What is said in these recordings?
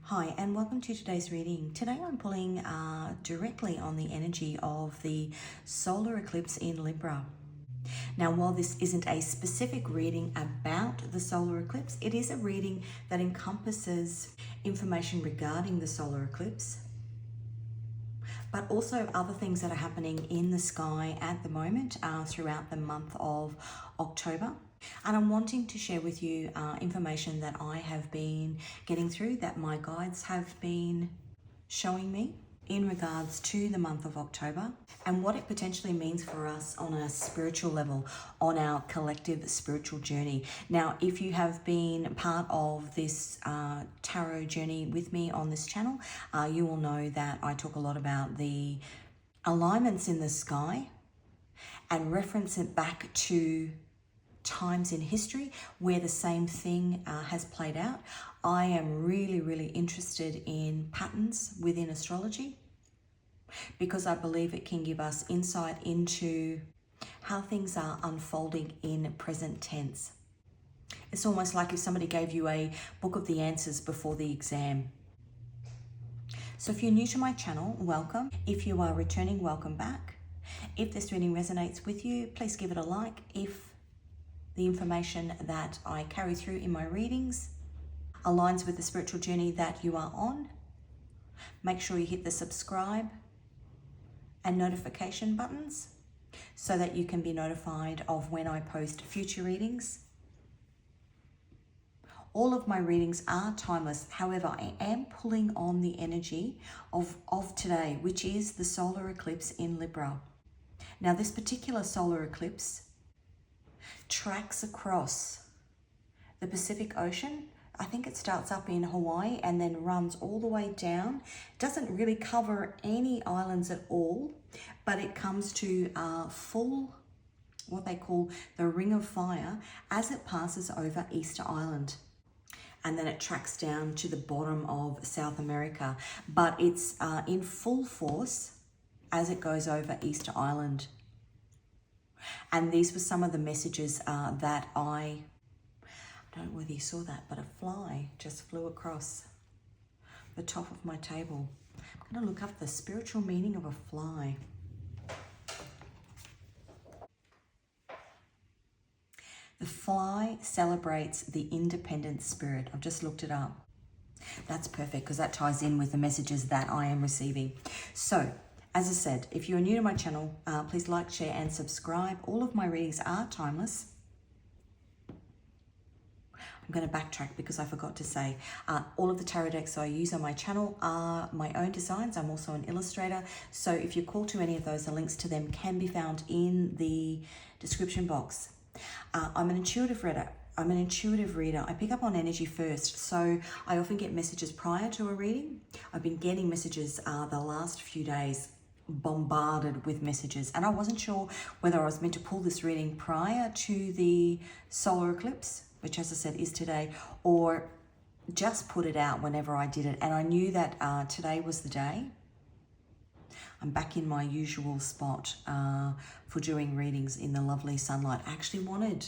Hi, and welcome to today's reading. Today I'm pulling directly on the energy of the solar eclipse in Libra. Now, while this isn't a specific reading about the solar eclipse, it is a reading that encompasses information regarding the solar eclipse, but also other things that are happening in the sky at the moment throughout the month of October. And I'm wanting to share with you information that I have been getting through, that my guides have been showing me in regards to the month of October and what it potentially means for us on a spiritual level, on our collective spiritual journey. Now, if you have been part of this tarot journey with me on this channel, you will know that I talk a lot about the alignments in the sky and reference it back to times in history where the same thing has played out. I am really interested in patterns within astrology because I believe it can give us insight into how things are unfolding in present tense. It's almost like if somebody gave you a book of the answers before the exam. So if you're new to my channel, welcome. If you are returning, welcome back. If this reading resonates with you, please give it a like. If the information that I carry through in my readings aligns with the spiritual journey that you are on, make sure you hit the subscribe and notification buttons so that you can be notified of when I post future readings. All of my readings are timeless. However, I am pulling on the energy of today, which is the solar eclipse in Libra. Now, this particular solar eclipse tracks across the Pacific Ocean. I think it starts up in Hawaii and then runs all the way down. Doesn't really cover any islands at all, but it comes to full, what they call the Ring of Fire, as it passes over Easter Island. And then it tracks down to the bottom of South America. But it's in full force as it goes over Easter Island. And these were some of the messages that I don't know whether you saw that, but a fly just flew across the top of my table. I'm going to look up the spiritual meaning of a fly. The fly celebrates the independent spirit. I've just looked it up. That's perfect because that ties in with the messages that I am receiving. So, as I said, if you're new to my channel, please like, share, and subscribe. All of my readings are timeless. I'm going to backtrack because I forgot to say all of the tarot decks I use on my channel are my own designs. I'm also an illustrator. So if you're called to any of those, the links to them can be found in the description box. I'm an intuitive reader. I pick up on energy first, so I often get messages prior to a reading. I've been getting messages the last few days, bombarded with messages, and I wasn't sure whether I was meant to pull this reading prior to the solar eclipse, which, as I said, is today, or just put it out whenever I did it. And I knew that today was the day. I'm back in my usual spot for doing readings in the lovely sunlight. I actually wanted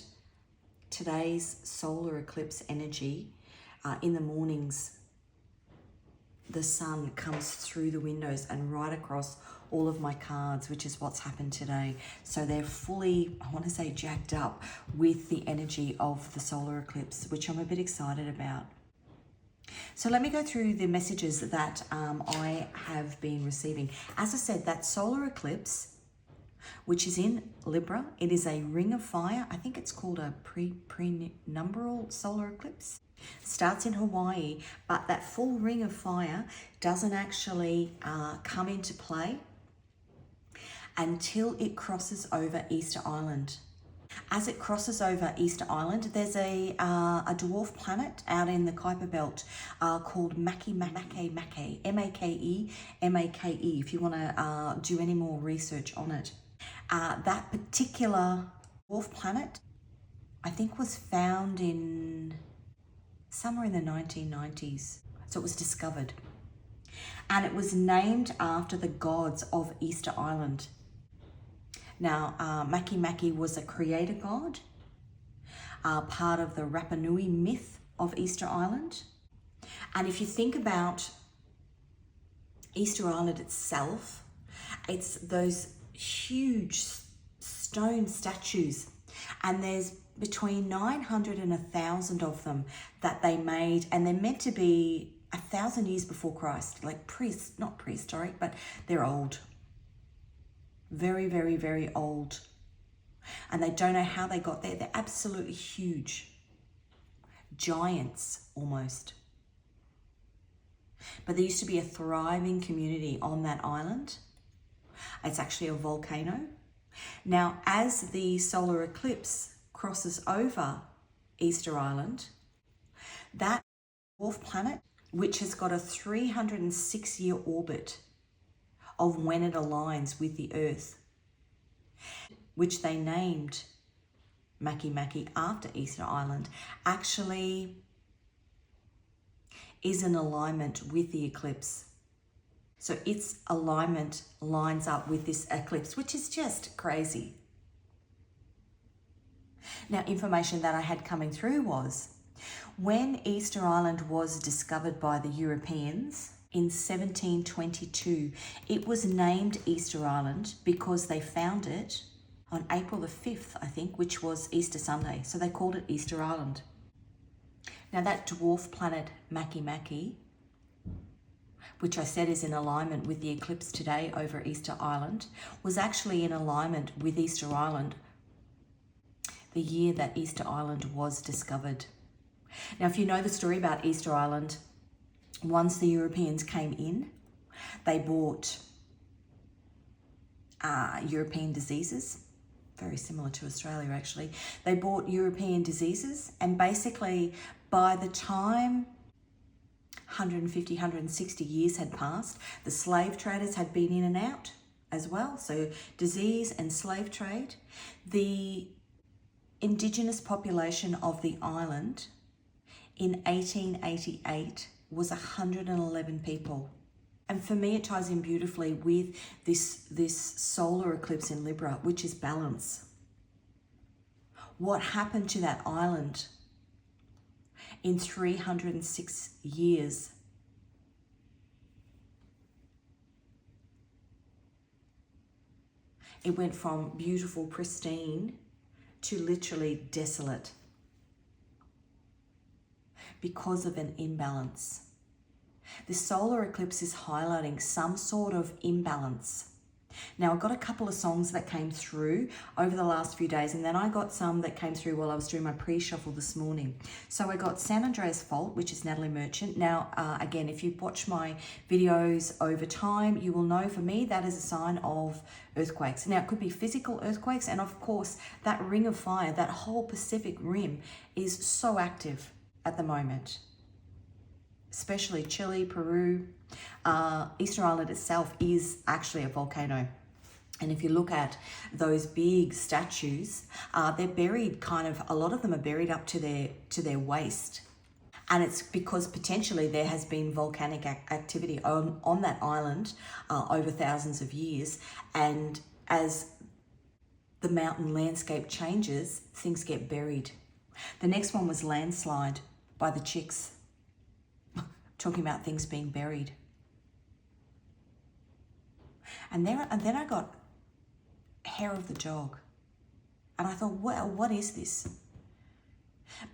today's solar eclipse energy in the mornings. The sun comes through the windows and right across all of my cards, which is what's happened today. So they're fully, I want to say, jacked up with the energy of the solar eclipse, which I'm a bit excited about. So let me go through the messages that I have been receiving. As I said, that solar eclipse, which is in Libra, it is a ring of fire. I think it's called a prenumbral solar eclipse. Starts in Hawaii, but that full ring of fire doesn't actually come into play until it crosses over Easter Island. As it crosses over Easter Island, there's a dwarf planet out in the Kuiper Belt called Make, M-A-K-E, M-A-K-E, if you want to do any more research on it. That particular dwarf planet, I think, was found in somewhere in the 1990s. So it was discovered. And it was named after the gods of Easter Island. Now, Makemake was a creator god, part of the Rapa Nui myth of Easter Island. And if you think about Easter Island itself, it's those huge stone statues, and there's between 900 and 1,000 of them that they made, and they're meant to be 1,000 years before Christ, like not prehistoric, but they're old. Very, very, very old. And they don't know how they got there. They're absolutely huge. Giants, almost. But there used to be a thriving community on that island. It's actually a volcano. Now, as the solar eclipse crosses over Easter Island, that dwarf planet, which has got a 306-year orbit of when it aligns with the Earth, which they named Makemake after Easter Island, actually is in alignment with the eclipse. So its alignment lines up with this eclipse, which is just crazy. Now, information that I had coming through was when Easter Island was discovered by the Europeans in 1722, it was named Easter Island because they found it on April the 5th, I think, which was Easter Sunday. So they called it Easter Island. Now that dwarf planet Makemake, which I said is in alignment with the eclipse today over Easter Island, was actually in alignment with Easter Island the year that Easter Island was discovered. Now, if you know the story about Easter Island, once the Europeans came in, they brought European diseases, very similar to Australia actually. They brought European diseases, and basically by the time 150, 160 years had passed, the slave traders had been in and out as well. So disease and slave trade. The indigenous population of the island in 1888 was 111 people. And for me, it ties in beautifully with this solar eclipse in Libra, which is balance. What happened to that island in 306 years? It went from beautiful, pristine, to literally desolate because of an imbalance. The solar eclipse is highlighting some sort of imbalance. Now, I got a couple of songs that came through over the last few days, and then I got some that came through while I was doing my pre-shuffle this morning. So I got San Andreas Fault, which is Natalie Merchant. Now, again, if you watch my videos over time, you will know for me that is a sign of earthquakes. Now, it could be physical earthquakes, and of course, that ring of fire, that whole Pacific Rim is so active at the moment, especially Chile, Peru. Easter Island itself is actually a volcano. And if you look at those big statues, they're buried a lot of them are buried up to their waist. And it's because potentially there has been volcanic activity on that island over thousands of years. And as the mountain landscape changes, things get buried. The next one was Landslide by the Chicks, talking about things being buried. And then I got Hair of the Dog. And I thought, well, what is this?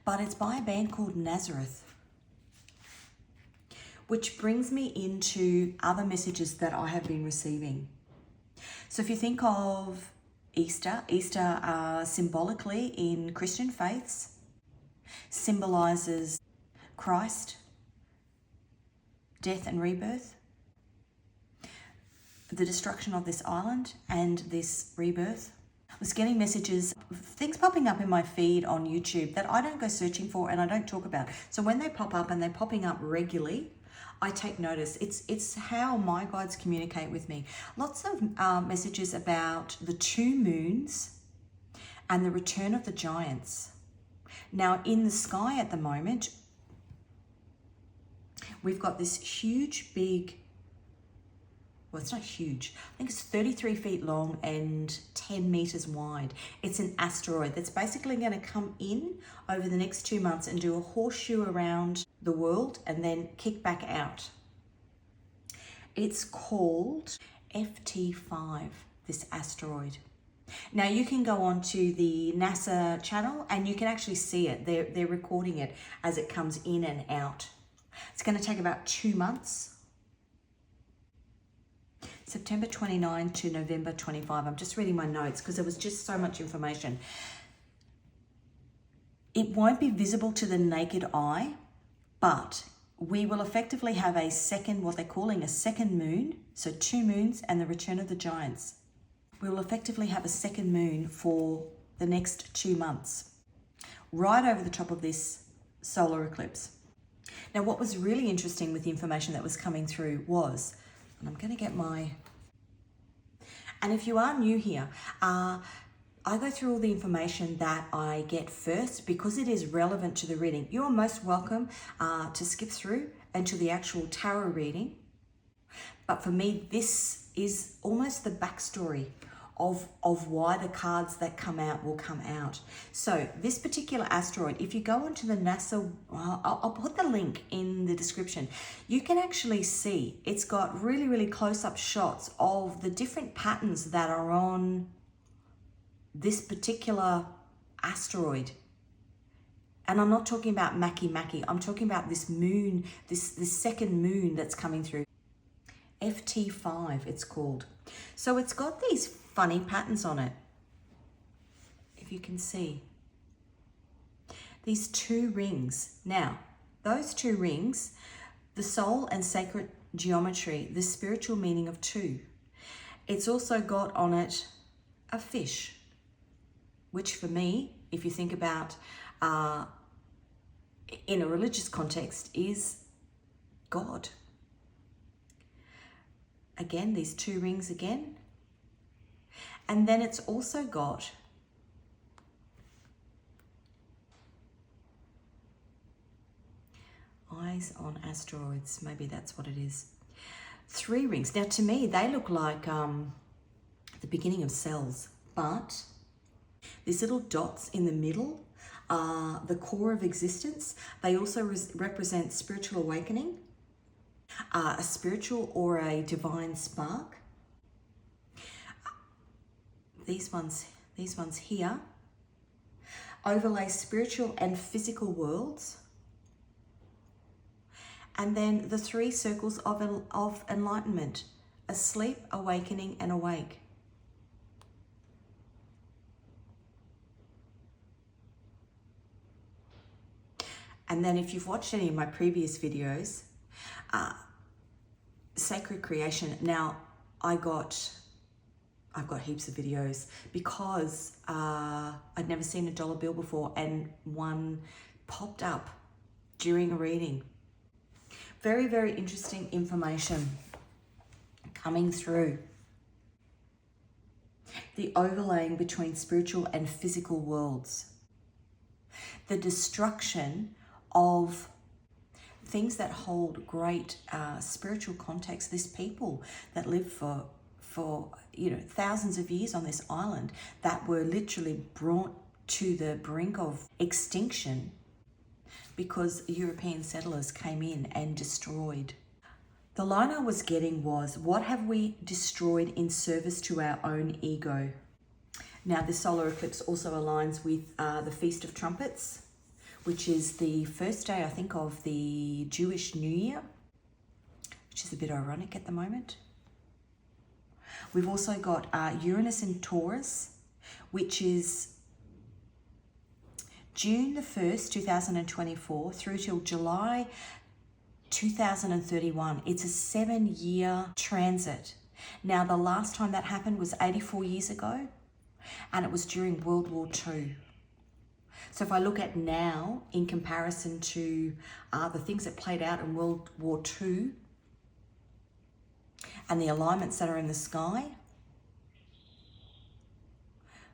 But it's by a band called Nazareth. Which brings me into other messages that I have been receiving. So if you think of Easter symbolically in Christian faiths symbolizes Christ, death and rebirth, the destruction of this island and this rebirth. I was getting messages, things popping up in my feed on YouTube that I don't go searching for and I don't talk about. So when they pop up, and they're popping up regularly, I take notice. It's how my guides communicate with me. Lots of messages about the 2 moons and the return of the giants. Now in the sky at the moment, we've got this huge big, well, it's not huge. I think it's 33 feet long and 10 meters wide. It's an asteroid that's basically going to come in over the next 2 months and do a horseshoe around the world and then kick back out. It's called FT5, this asteroid. Now you can go on to the NASA channel and you can actually see it. They're recording it as it comes in and out. It's going to take about 2 months. September 29 to November 25. I'm just reading my notes because there was just so much information. It won't be visible to the naked eye, but we will effectively have a second, what they're calling a second moon. So 2 moons and the return of the giants. We will effectively have a second moon for the next 2 months, right over the top of this solar eclipse. Now, what was really interesting with the information that was coming through was, and I'm going to get my, and if you are new here, I go through all the information that I get first because it is relevant to the reading. You are most welcome to skip through until the actual tarot reading. But for me, this is almost the backstory of why the cards that come out will come out. So this particular asteroid, if you go onto the NASA, I'll put the link in the description, you can actually see it's got really, really close-up shots of the different patterns that are on this particular asteroid. And I'm not talking about Maki, I'm talking about this moon, this second moon that's coming through. FT5 it's called. So it's got these funny patterns on it, if you can see. These 2 rings. Now, those 2 rings, the soul and sacred geometry, the spiritual meaning of 2. It's also got on it a fish, which for me, if you think about in a religious context, is God. Again, these 2 rings again. And then it's also got eyes on asteroids. Maybe that's what it is. 3 rings. Now, to me, they look like the beginning of cells, but these little dots in the middle are the core of existence. They also represent spiritual awakening, a spiritual or a divine spark. These ones here overlay spiritual and physical worlds. And then the 3 circles of enlightenment: asleep, awakening, and awake. And then if you've watched any of my previous videos, sacred creation. Now, I've got heaps of videos because I'd never seen a dollar bill before, and one popped up during a reading. Very, very interesting information coming through. The overlaying between spiritual and physical worlds. The destruction of things that hold great spiritual context. This people that live for thousands of years on this island that were literally brought to the brink of extinction because European settlers came in and destroyed. The line I was getting was, what have we destroyed in service to our own ego? Now, the solar eclipse also aligns with the Feast of Trumpets, which is the first day, I think, of the Jewish New Year, which is a bit ironic at the moment. We've also got Uranus in Taurus, which is June the 1st, 2024 through till July 2031. It's a 7-year transit. Now, the last time that happened was 84 years ago, and it was during World War II. So if I look at now in comparison to the things that played out in World War II and the alignments that are in the sky,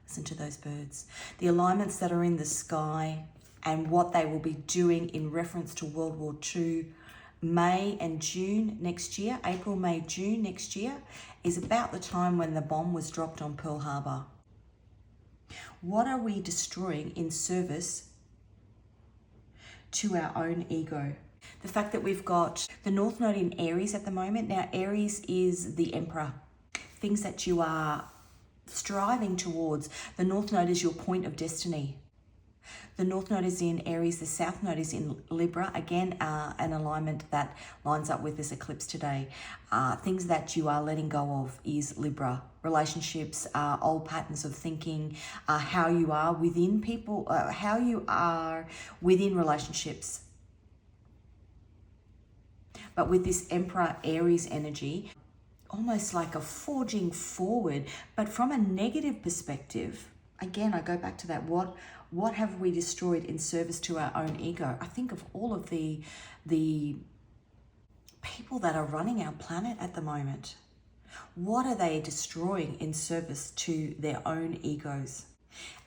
listen to those birds, the alignments that are in the sky and what they will be doing in reference to World War II, May and June next year, April, May, June next year, is about the time when the bomb was dropped on Pearl Harbor. What are we destroying in service to our own ego? The fact that we've got the North Node in Aries at the moment. Now, Aries is the Emperor. Things that you are striving towards. The North Node is your point of destiny. The North Node is in Aries. The South Node is in Libra. Again, an alignment that lines up with this eclipse today. Things that you are letting go of is Libra. Relationships, old patterns of thinking, how you are within people, how you are within relationships. But with this Emperor Aries energy, almost like a forging forward, but from a negative perspective. Again, I go back to that. What have we destroyed in service to our own ego? I think of all of the people that are running our planet at the moment. What are they destroying in service to their own egos?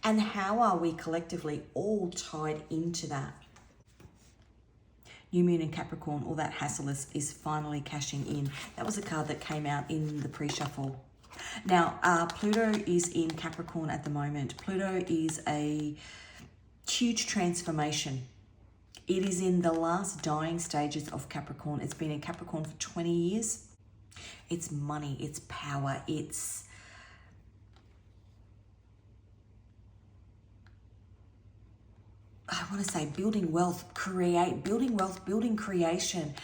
And how are we collectively all tied into that? New Moon in Capricorn, all that hassle is finally cashing in. That was a card that came out in the pre-shuffle. Now, Pluto is in Capricorn at the moment. Pluto is a huge transformation. It is in the last dying stages of Capricorn. It's been in Capricorn for 20 years. It's money, it's power, it's I want to say building wealth, building creation,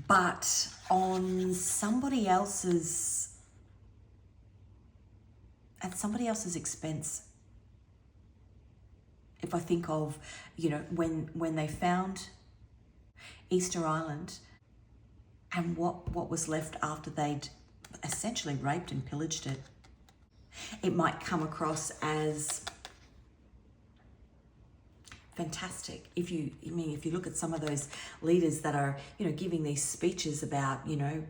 but on somebody else's, at somebody else's expense. If I think of, you know, when they found Easter Island and what was left after they'd essentially raped and pillaged it, it might come across as fantastic. If you look at some of those leaders that are, you know, giving these speeches about, you know,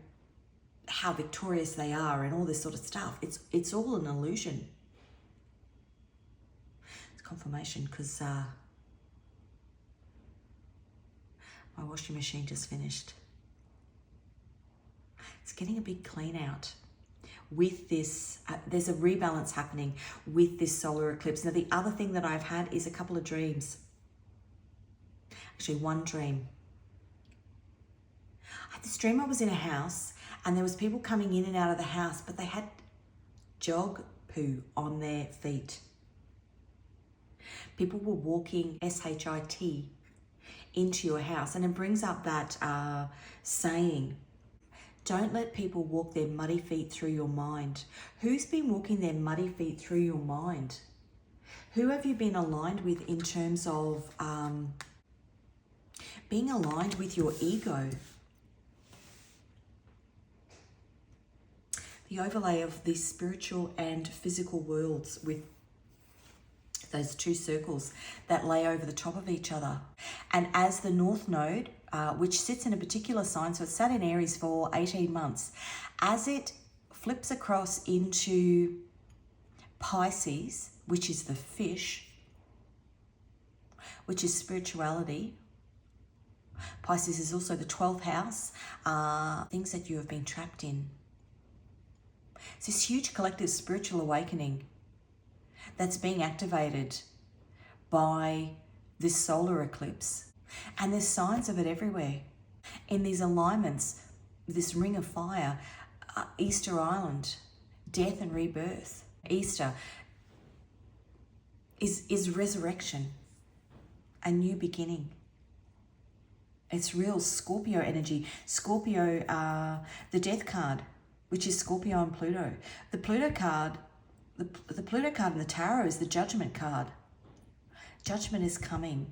how victorious they are and all this sort of stuff, it's all an illusion. It's confirmation because my washing machine just finished. It's getting a big clean out. With this, there's a rebalance happening with this solar eclipse. Now, the other thing that I've had is a couple of dreams. Actually, one dream. I had this dream I was in a house and there was people coming in and out of the house, but they had jog poo on their feet. People were walking S-H-I-T into your house, and it brings up that saying, don't let people walk their muddy feet through your mind. Who's been walking their muddy feet through your mind? Who have you been aligned with in terms of being aligned with your ego? The overlay of the spiritual and physical worlds with those two circles that lay over the top of each other. And as the North Node, which sits in a particular sign, so it's sat in Aries for 18 months, as it flips across into Pisces, which is the fish, which is spirituality. Pisces is also the 12th house, things that you have been trapped in. It's this huge collective spiritual awakening that's being activated by this solar eclipse. And there's signs of it everywhere. In these alignments, this ring of fire, Easter Island, death and rebirth. Easter is resurrection, a new beginning. It's real Scorpio energy. Scorpio, the death card, which is Scorpio and Pluto. The Pluto card, the Pluto card in the tarot is the Judgment card. Judgment is coming.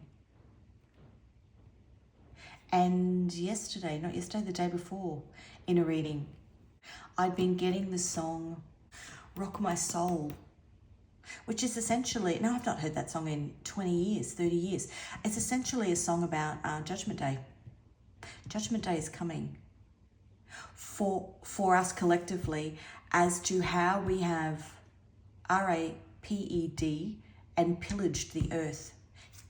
And the day before, in a reading, I'd been getting the song Rock My Soul, which is essentially, now I've not heard that song in 20 years, 30 years. It's essentially a song about Judgment Day. Judgment Day is coming for us collectively as to how we have raped and pillaged the earth,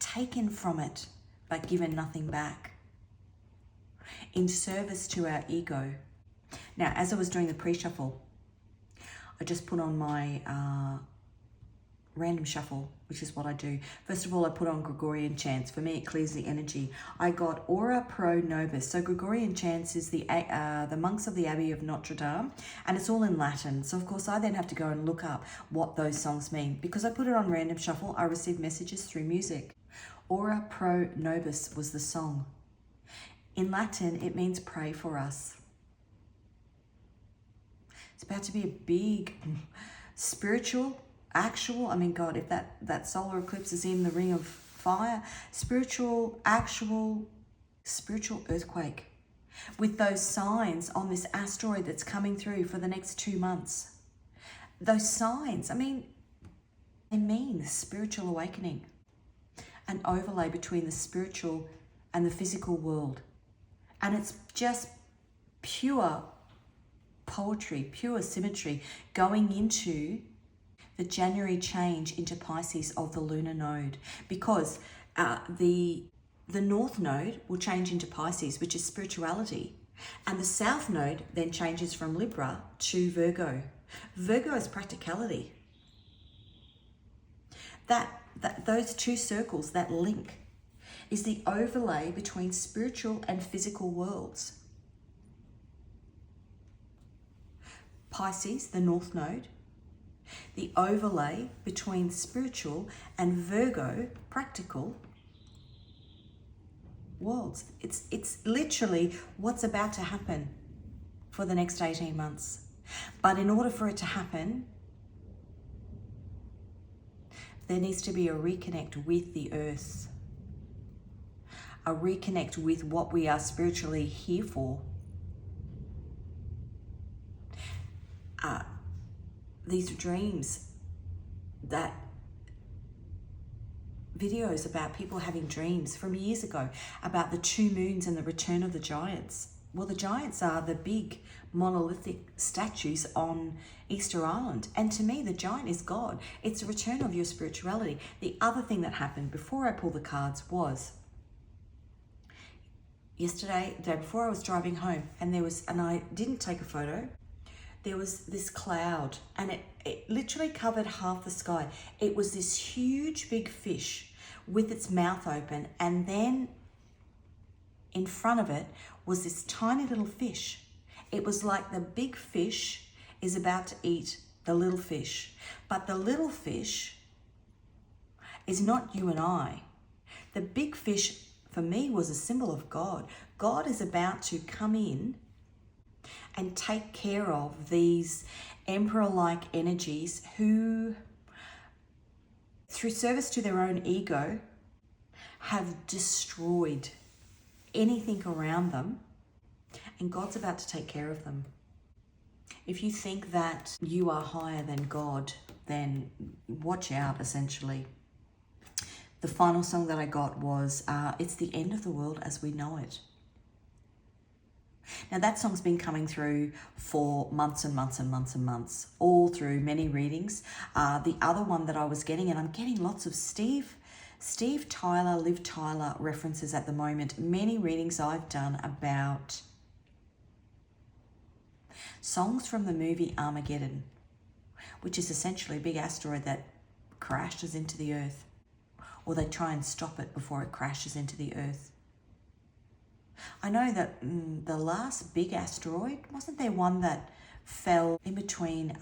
taken from it, but given nothing back. in service to our ego. Now, as I was doing the pre-shuffle, I just put on my random shuffle, which is what I do. First of all, I put on Gregorian chants. For me, it clears the energy. I got Ora Nobis. So Gregorian chants is the monks of the Abbey of Notre Dame, and it's all in Latin. So of course, I then have to go and look up what those songs mean. Because I put it on random shuffle, I receive messages through music. Ora Pro Nobis was the song. In Latin, it means pray for us. It's about to be a big spiritual, actual, I mean, God, if that solar eclipse is in the ring of fire, spiritual, actual, spiritual earthquake with those signs on this asteroid that's coming through for the next 2 months. Those signs, I mean, they mean spiritual awakening, an overlay between the spiritual and the physical world. And it's just pure poetry, pure symmetry going into the January change into Pisces of the lunar node, because the north node will change into Pisces, which is spirituality, and the south node then changes from Libra to Virgo. Virgo is practicality. Those two circles, that link, is the overlay between spiritual and physical worlds. Pisces, the north node, the overlay between spiritual and Virgo, practical worlds. It's literally what's about to happen for the next 18 months. But in order for it to happen, there needs to be a reconnect with the earth, a reconnect with what we are spiritually here for. These dreams, that videos about people having dreams from years ago about the 2 moons and the return of the giants. Well, the giants are the big monolithic statues on Easter Island. And to me, the giant is God. It's the return of your spirituality. The other thing that happened before I pulled the cards was yesterday, the day before, I was driving home, and I didn't take a photo. There was this cloud, and it literally covered half the sky. It was this huge big fish with its mouth open, and then in front of it was this tiny little fish. It was like the big fish is about to eat the little fish, but the little fish is not you and I. The big fish for me was a symbol of God. God is about to come in and take care of these emperor-like energies who, through service to their own ego, have destroyed anything around them, and God's about to take care of them. If you think that you are higher than God, then watch out, essentially. The final song that I got was It's the End of the World as We Know It. Now that song's been coming through for months and months and months and months, all through many readings. The other one that I was getting, and I'm getting lots of Steve Tyler, Liv Tyler references at the moment. Many readings I've done about songs from the movie Armageddon, which is essentially a big asteroid that crashes into the earth, or they try and stop it before it crashes into the earth. I know that the last big asteroid, wasn't there one that fell in between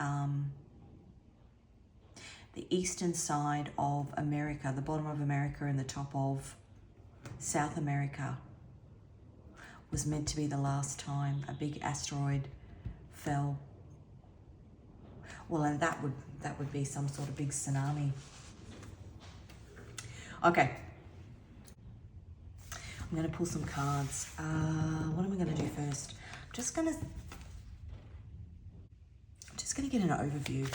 the eastern side of America, the bottom of America and the top of South America? Was meant to be the last time a big asteroid fell. Well, and that would be some sort of big tsunami. Okay. I'm going to pull some cards. What am I going to do first? I'm just going to get an overview.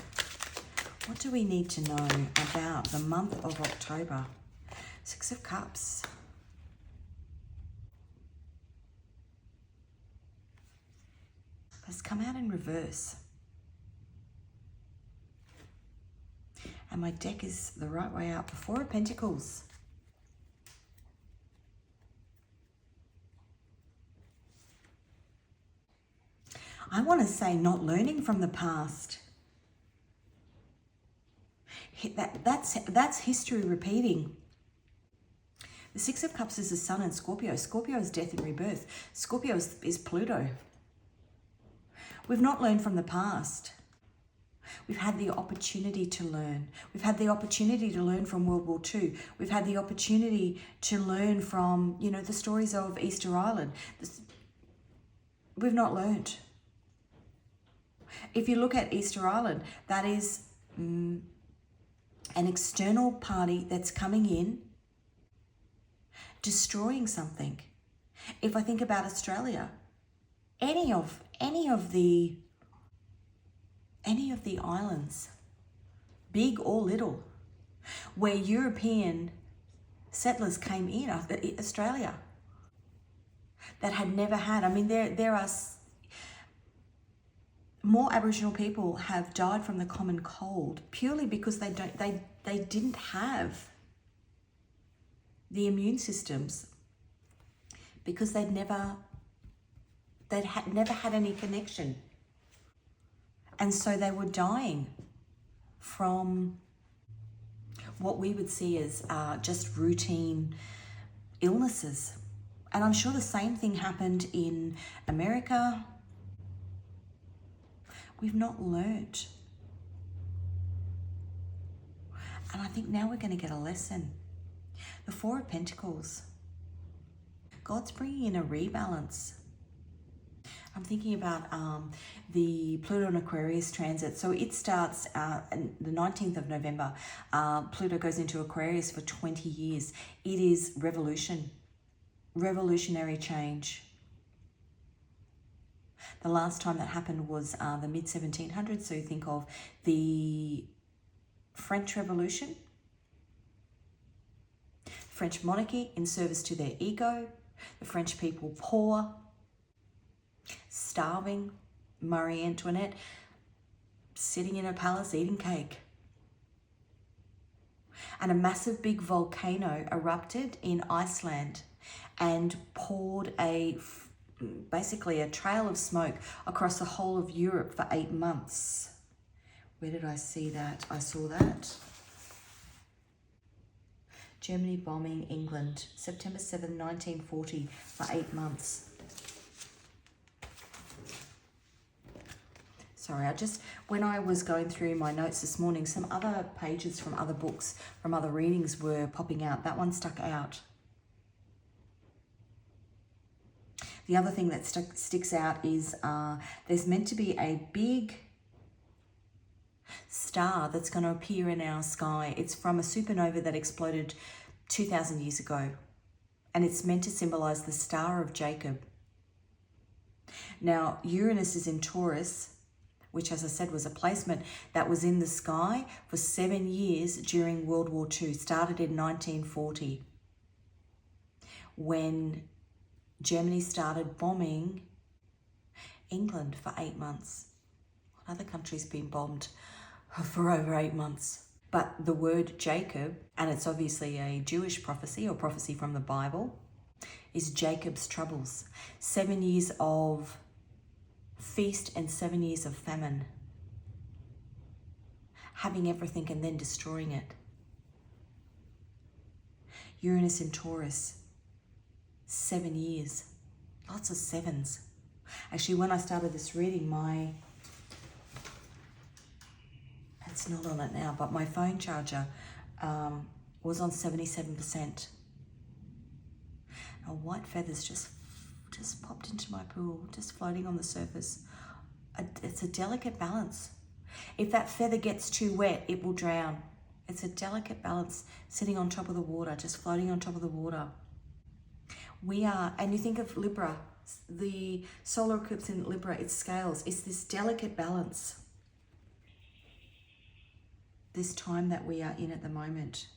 What do we need to know about the month of October? 6 of Cups. It's come out in reverse. And my deck is the right way out. The 4 of Pentacles. I want to say not learning from the past. That's history repeating. The Six of Cups is the Sun in Scorpio. Scorpio is death and rebirth. Scorpio is Pluto. We've not learned from the past. We've had the opportunity to learn. We've had the opportunity to learn from World War II. We've had the opportunity to learn from, the stories of Easter Island. We've not learned. If you look at Easter Island, that is an external party that's coming in, destroying something. If I think about Australia, any of the islands, big or little, where European settlers came in after Australia, that had never had, there are more Aboriginal people have died from the common cold purely because they didn't have the immune systems, because they'd never had any connection. And so they were dying from what we would see as just routine illnesses. And I'm sure the same thing happened in America. We've not learnt. And I think now we're going to get a lesson. The Four of Pentacles. God's bringing in a rebalance. I'm thinking about the Pluto and Aquarius transit. So it starts the 19th of November. Pluto goes into Aquarius for 20 years. It is revolutionary change. The last time that happened was the mid-1700s. So you think of the French Revolution, French monarchy in service to their ego, the French people poor, starving, Marie Antoinette sitting in a palace eating cake. And a massive big volcano erupted in Iceland and poured basically a trail of smoke across the whole of Europe for 8 months. Where did I see that? I saw that. Germany bombing England, September 7, 1940, for 8 months. Sorry, when I was going through my notes this morning, some other pages from other books, from other readings were popping out. That one stuck out. The other thing that sticks out is there's meant to be a big star that's going to appear in our sky. It's from a supernova that exploded 2,000 years ago, and it's meant to symbolize the Star of Jacob. Now, Uranus is in Taurus, which, as I said, was a placement that was in the sky for 7 years during World War II, started in 1940, when Germany started bombing England for 8 months. Other countries been bombed for over 8 months. But the word Jacob, and it's obviously a Jewish prophecy or prophecy from the Bible, is Jacob's troubles. 7 years of feast and 7 years of famine. Having everything and then destroying it. Uranus in Taurus, 7 years. Lots of sevens. Actually, when I started this reading, it's not on it now, but my phone charger was on 77%. A white feather's just popped into my pool, just floating on the surface. It's a delicate balance. If that feather gets too wet, it will drown. It's a delicate balance, sitting on top of the water, just floating on top of the water. And you think of Libra, the solar eclipse in Libra, it's scales. It's this delicate balance. This time that we are in at the moment.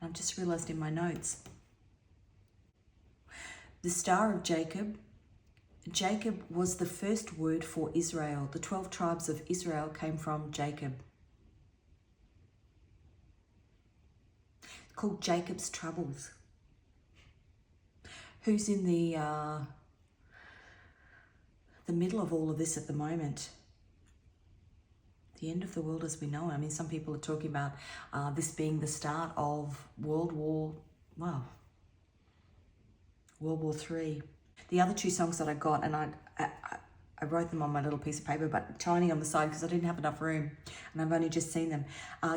I've just realized in my notes. The Star of Jacob. Jacob was the first word for Israel. The 12 tribes of Israel came from Jacob. It's called Jacob's troubles. Who's in the the middle of all of this at the moment. The end of the world as we know it. I mean, some people are talking about this being the start of World War III. The other two songs that I got, and I wrote them on my little piece of paper, but tiny on the side because I didn't have enough room, and I've only just seen them.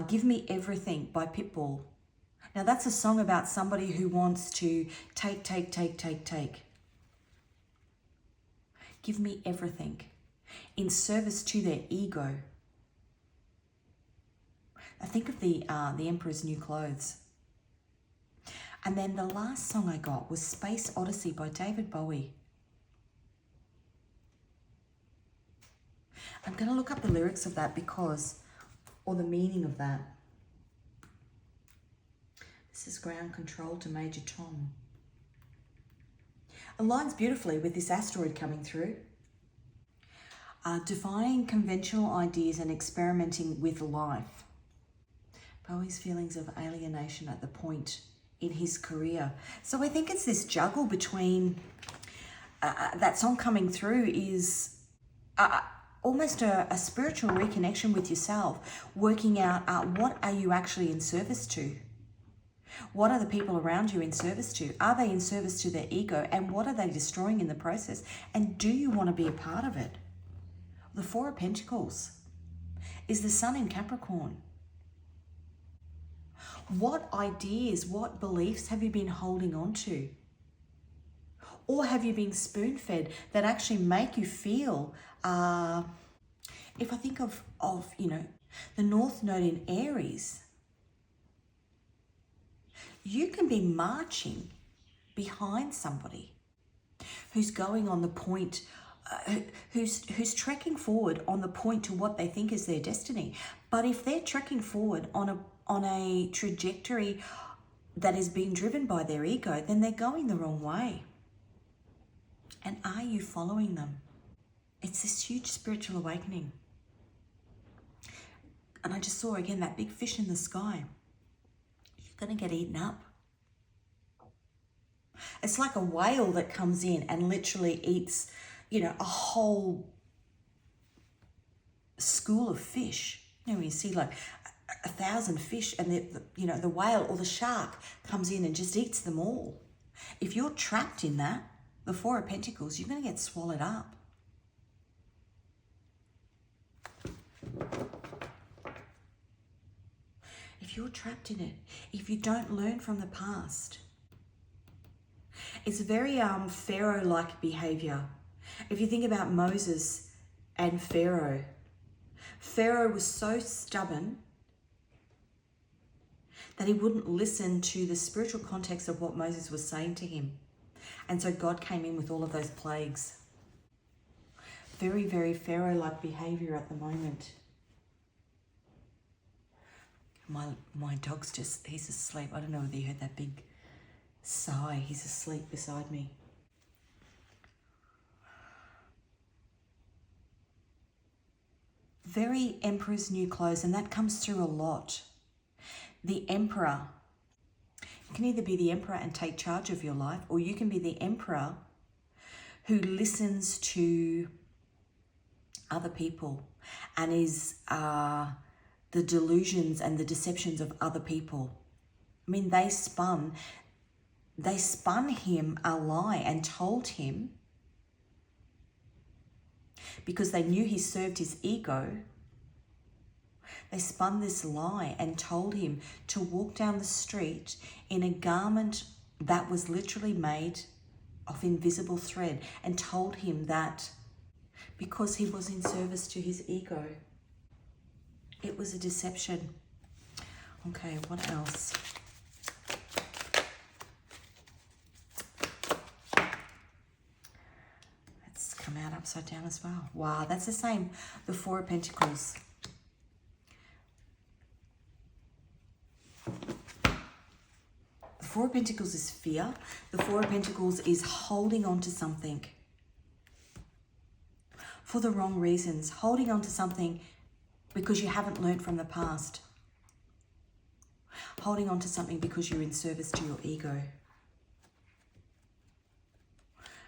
Give Me Everything by Pitbull. Now that's a song about somebody who wants to take. Give me everything in service to their ego. I think of the Emperor's New Clothes. And then the last song I got was Space Odyssey by David Bowie. I'm going to look up the lyrics of that or the meaning of that. This is Ground Control to Major Tom. Aligns beautifully with this asteroid coming through. Defying conventional ideas and experimenting with life. Bowie's feelings of alienation at the point in his career. So I think it's this juggle between that song coming through is almost a spiritual reconnection with yourself, working out what are you actually in service to? What are the people around you in service to? Are they in service to their ego? And what are they destroying in the process? And do you want to be a part of it? The Four of Pentacles is the Sun in Capricorn. What ideas, what beliefs have you been holding on to? Or have you been spoon-fed that actually make you feel, if I think of the North Node in Aries, you can be marching behind somebody who's going on the point, who's trekking forward on the point to what they think is their destiny. But if they're trekking forward on a trajectory that is being driven by their ego, then they're going the wrong way. And are you following them? It's this huge spiritual awakening. And I just saw again that big fish in the sky. You're going to get eaten up. It's like a whale that comes in and literally eats, a whole school of fish. When you see like 1,000 fish and the whale or the shark comes in and just eats them all. If you're trapped in that, the Four of Pentacles, you're going to get swallowed up. If you're trapped in it, if you don't learn from the past, it's very Pharaoh-like behavior. If you think about Moses and Pharaoh, Pharaoh was so stubborn that he wouldn't listen to the spiritual context of what Moses was saying to him. And so God came in with all of those plagues. Very, very Pharaoh-like behavior at the moment. My dog's he's asleep. I don't know whether you heard that big sigh. He's asleep beside me. Very Emperor's New Clothes, and that comes through a lot. The Emperor. You can either be the Emperor and take charge of your life, or you can be the Emperor who listens to other people and is the delusions and the deceptions of other people. I mean, they spun him a lie and told him, because they knew he served his ego, they spun this lie and told him to walk down the street in a garment that was literally made of invisible thread, and told him that because he was in service to his ego. It was a deception. Okay, what else? Let's come out upside down as well. Wow, that's the same. The Four of Pentacles. The Four of Pentacles is fear. The Four of Pentacles is holding on to something for the wrong reasons. Holding on to something because you haven't learned from the past. Holding on to something because you're in service to your ego.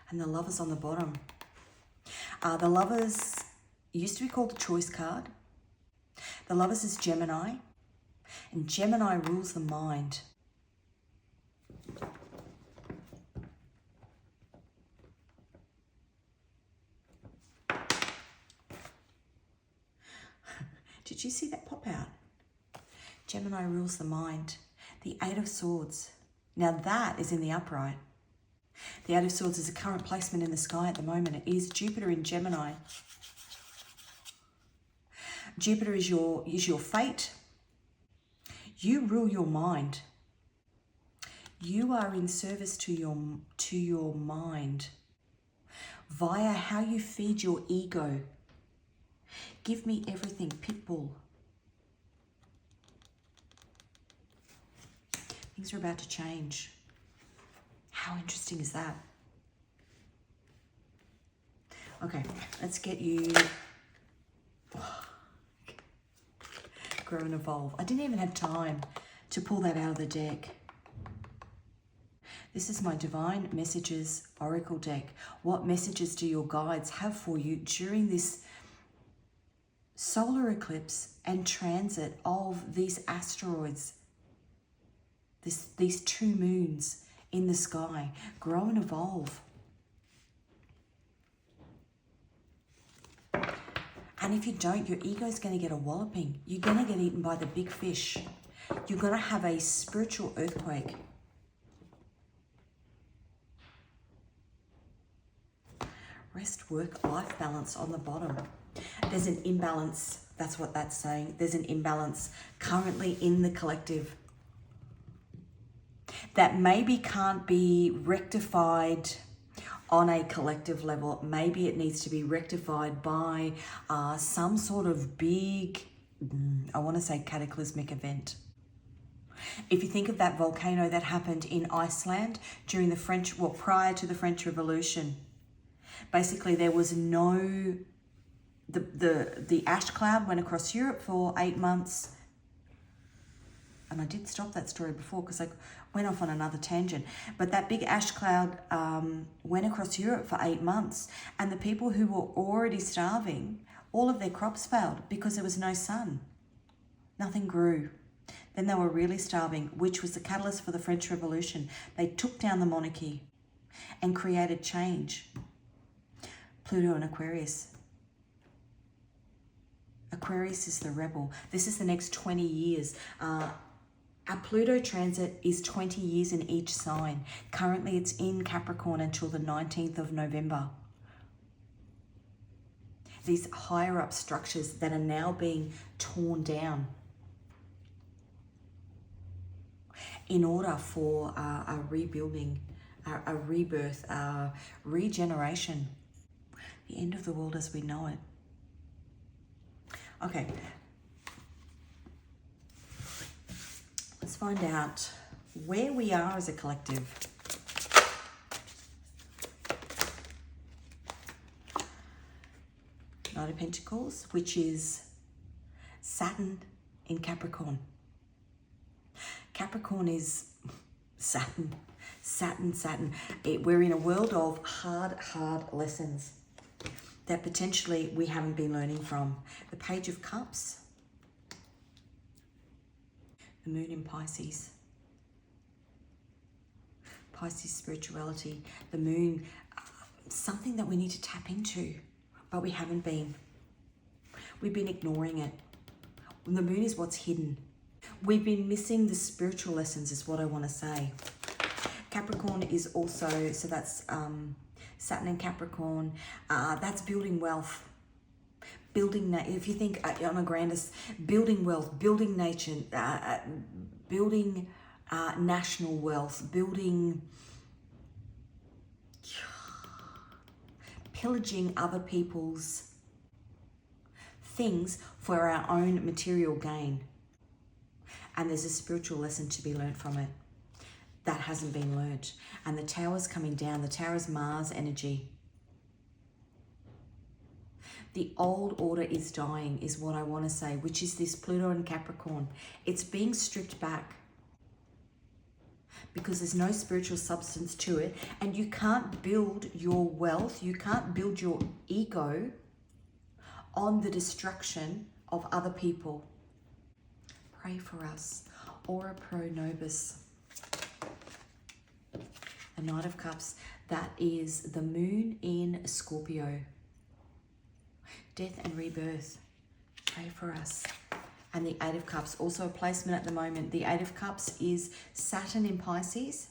And the Lovers on the bottom. The Lovers used to be called the Choice card. The Lovers is Gemini, and Gemini rules the mind. Did you see that pop out? Gemini rules the mind. The Eight of Swords. Now that is in the upright. The Eight of Swords is a current placement in the sky at the moment. It is Jupiter in Gemini. Jupiter is your fate. You rule your mind. You are in service to your mind via how you feed your ego. Give me everything, Pitbull. Things are about to change. How interesting is that? Okay, let's get you... Grow and Evolve. I didn't even have time to pull that out of the deck. This is my Divine Messages Oracle deck. What messages do your guides have for you during this solar eclipse and transit of these asteroids, these two moons in the sky? Grow and evolve. And if you don't, your ego is going to get a walloping. You're going to get eaten by the big fish. You're going to have a spiritual earthquake. Rest, work, life balance on the bottom. There's an imbalance. That's what that's saying. There's an imbalance currently in the collective that maybe can't be rectified on a collective level. Maybe it needs to be rectified by some sort of big, I want to say cataclysmic event. If you think of that volcano that happened in Iceland during the French, well, prior to the French Revolution, basically there was no, the ash cloud went across Europe for 8 months. And I did stop that story before because I went off on another tangent. But that big ash cloud went across Europe for 8 months. And the people who were already starving, all of their crops failed because there was no sun. Nothing grew. Then they were really starving, which was the catalyst for the French Revolution. They took down the monarchy and created change. Pluto and Aquarius. Aquarius is the rebel. This is the next 20 years. Our Pluto transit is 20 years in each sign. Currently it's in Capricorn until the 19th of November. These higher up structures that are now being torn down in order for a rebuilding, a rebirth, a regeneration. The end of the world as we know it. Okay. Let's find out where we are as a collective. Knight of Pentacles, which is Saturn in Capricorn. Capricorn is Saturn. Saturn. We're in a world of hard lessons that potentially we haven't been learning from. The Page of Cups. The Moon in Pisces. Pisces spirituality. The Moon, something that we need to tap into, but we haven't been. We've been ignoring it. The Moon is what's hidden. We've been missing the spiritual lessons is what I want to say. Capricorn is also, so that's Saturn in Capricorn. That's building wealth. Building, if you think on a grandest, building wealth, building nation, building national wealth, building, pillaging other people's things for our own material gain. And there's a spiritual lesson to be learned from it that hasn't been learnt. And the Tower's coming down. The Tower's Mars energy. The old order is dying is what I want to say, which is this Pluto and Capricorn. It's being stripped back. because there's no spiritual substance to it, and you can't build your wealth, you can't build your ego on the destruction of other people. Pray for us. Ora Nobis. The Knight of Cups, that is the moon in Scorpio. Death and rebirth. Pray for us. And the Eight of Cups, also a placement at the moment. The Eight of Cups is Saturn in Pisces.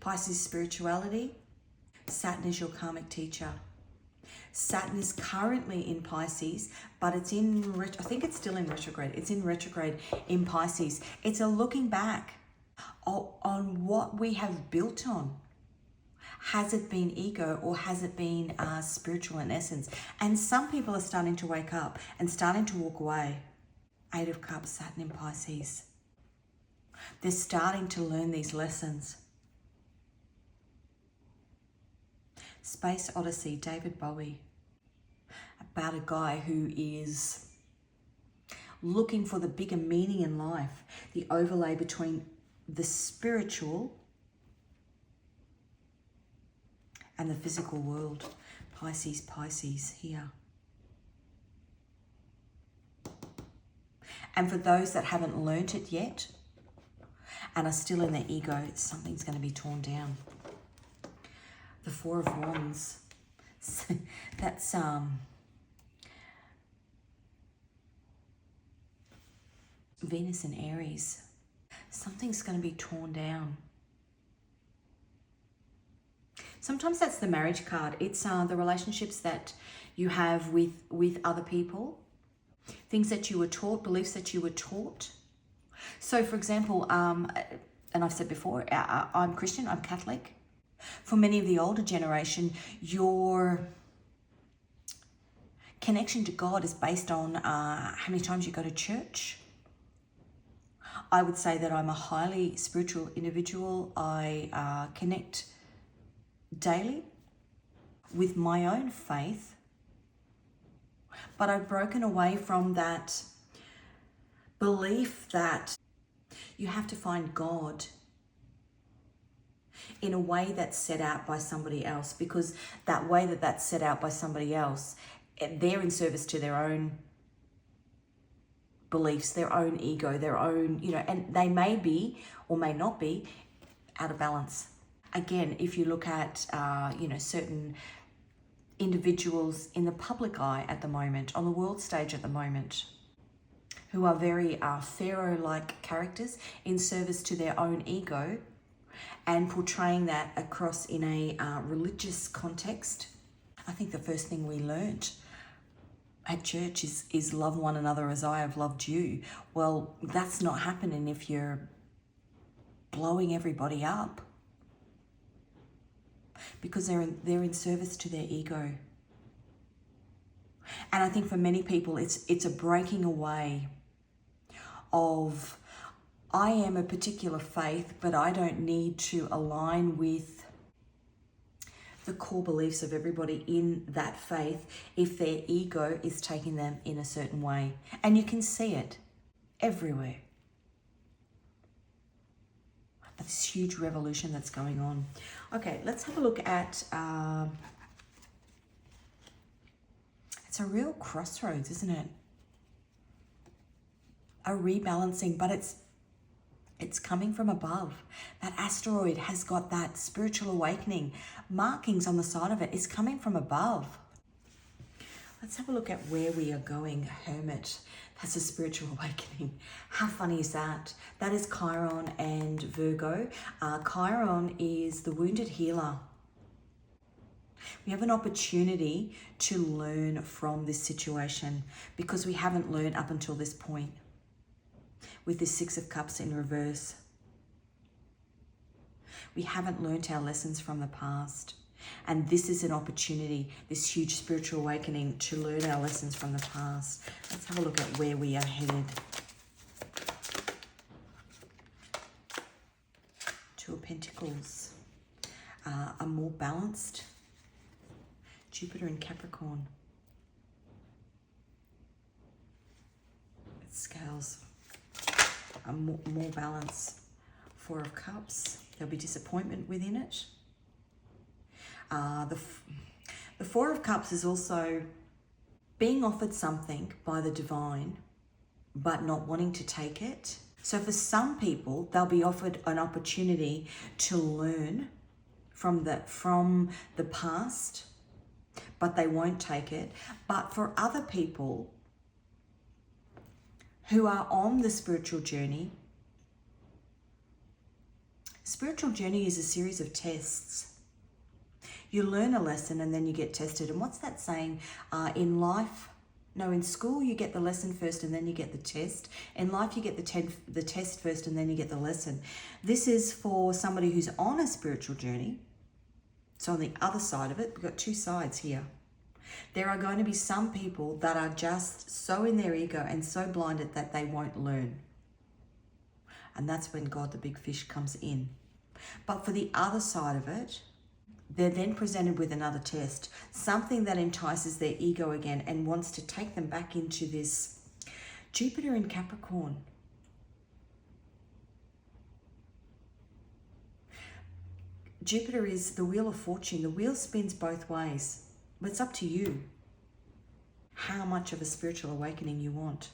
Pisces spirituality. Saturn is your karmic teacher. Saturn is currently in Pisces, but it's in, I think it's still in retrograde. It's in retrograde in Pisces. It's a looking back on what we have built on. Has it been ego, or has it been spiritual in essence? And some people are starting to wake up and starting to walk away. Eight of Cups, Saturn in Pisces. They're starting to learn these lessons. Space Odyssey, David Bowie. About a guy who is looking for the bigger meaning in life. The overlay between the spiritual and the physical world. Pisces here. And for those that haven't learnt it yet and are still in their ego, something's going to be torn down. The Four of Wands. That's Venus in Aries. Something's going to be torn down. Sometimes that's the marriage card. It's the relationships that you have with other people. Things that you were taught, beliefs that you were taught. So for example, and I've said before, I'm Christian, I'm Catholic. For many of the older generation, your connection to God is based on how many times you go to church. I would say that I'm a highly spiritual individual. I connect daily with my own faith, but I've broken away from that belief that you have to find God in a way that's set out by somebody else, because that way that's set out by somebody else, they're in service to their own beliefs, their own ego, their own, and they may be or may not be out of balance. Again, if you look at, certain individuals in the public eye at the moment, on the world stage at the moment, who are very pharaoh-like characters in service to their own ego and portraying that across in a religious context. I think the first thing we learnt at church is love one another as I have loved you. Well, that's not happening if you're blowing everybody up, because they're in service to their ego. And I think for many people, it's a breaking away of, I am a particular faith, but I don't need to align with the core beliefs of everybody in that faith if their ego is taking them in a certain way. And you can see it everywhere. This huge revolution that's going on. Okay, let's have a look at, it's a real crossroads, isn't it? A rebalancing, but it's coming from above. That asteroid has got that spiritual awakening markings on the side of it. It's coming from above. Let's have a look at where we are going. Hermit. That's a spiritual awakening. How funny is that? That is Chiron and Virgo. Chiron is the wounded healer. We have an opportunity to learn from this situation because we haven't learned up until this point. With this Six of Cups in reverse, we haven't learnt our lessons from the past. And this is an opportunity, this huge spiritual awakening, to learn our lessons from the past. Let's have a look at where we are headed. Two of Pentacles. A more balanced Jupiter in Capricorn. Scales. A more balance. Four of Cups. There'll be disappointment within it. The Four of Cups is also being offered something by the divine, but not wanting to take it. So for some people, they'll be offered an opportunity to learn from the past, but they won't take it. But for other people who are on the spiritual journey is a series of tests. You learn a lesson and then you get tested. And what's that saying? In life, no, in school you get the lesson first and then you get the test. In life you get the test first and then you get the lesson. This is for somebody who's on a spiritual journey. So on the other side of it, we've got two sides here. There are going to be some people that are just so in their ego and so blinded that they won't learn. And that's when God, the big fish, comes in. But for the other side of it, they're then presented with another test, something that entices their ego again and wants to take them back into this Jupiter in Capricorn. Jupiter is the wheel of fortune. The wheel spins both ways, but it's up to you how much of a spiritual awakening you want.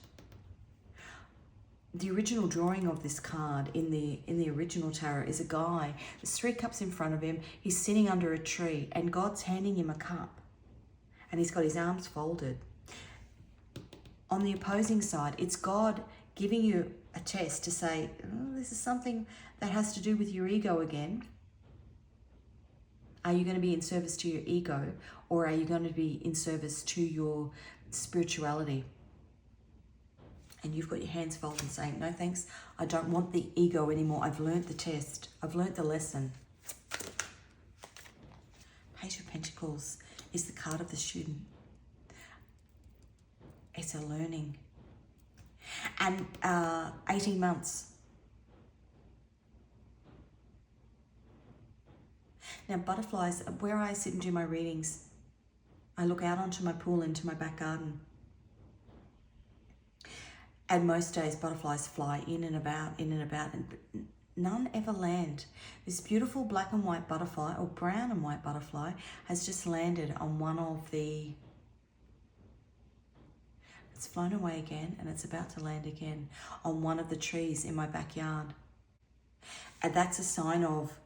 The original drawing of this card in the original tarot is a guy. There's 3 cups in front of him. He's sitting under a tree and God's handing him a cup and he's got his arms folded. On the opposing side, it's God giving you a test to say, oh, this is something that has to do with your ego again. Are you going to be in service to your ego, or are you going to be in service to your spirituality? And you've got your hands folded saying, no thanks, I don't want the ego anymore. I've learnt the test. I've learnt the lesson. Page of Pentacles is the card of the student. It's a learning. And 18 months. Now butterflies, where I sit and do my readings, I look out onto my pool into my back garden. And most days butterflies fly in and about, and none ever land. This beautiful black and white butterfly, or brown and white butterfly, has just landed on one of the... It's flown away again, and it's about to land again on one of the trees in my backyard. And that's a sign of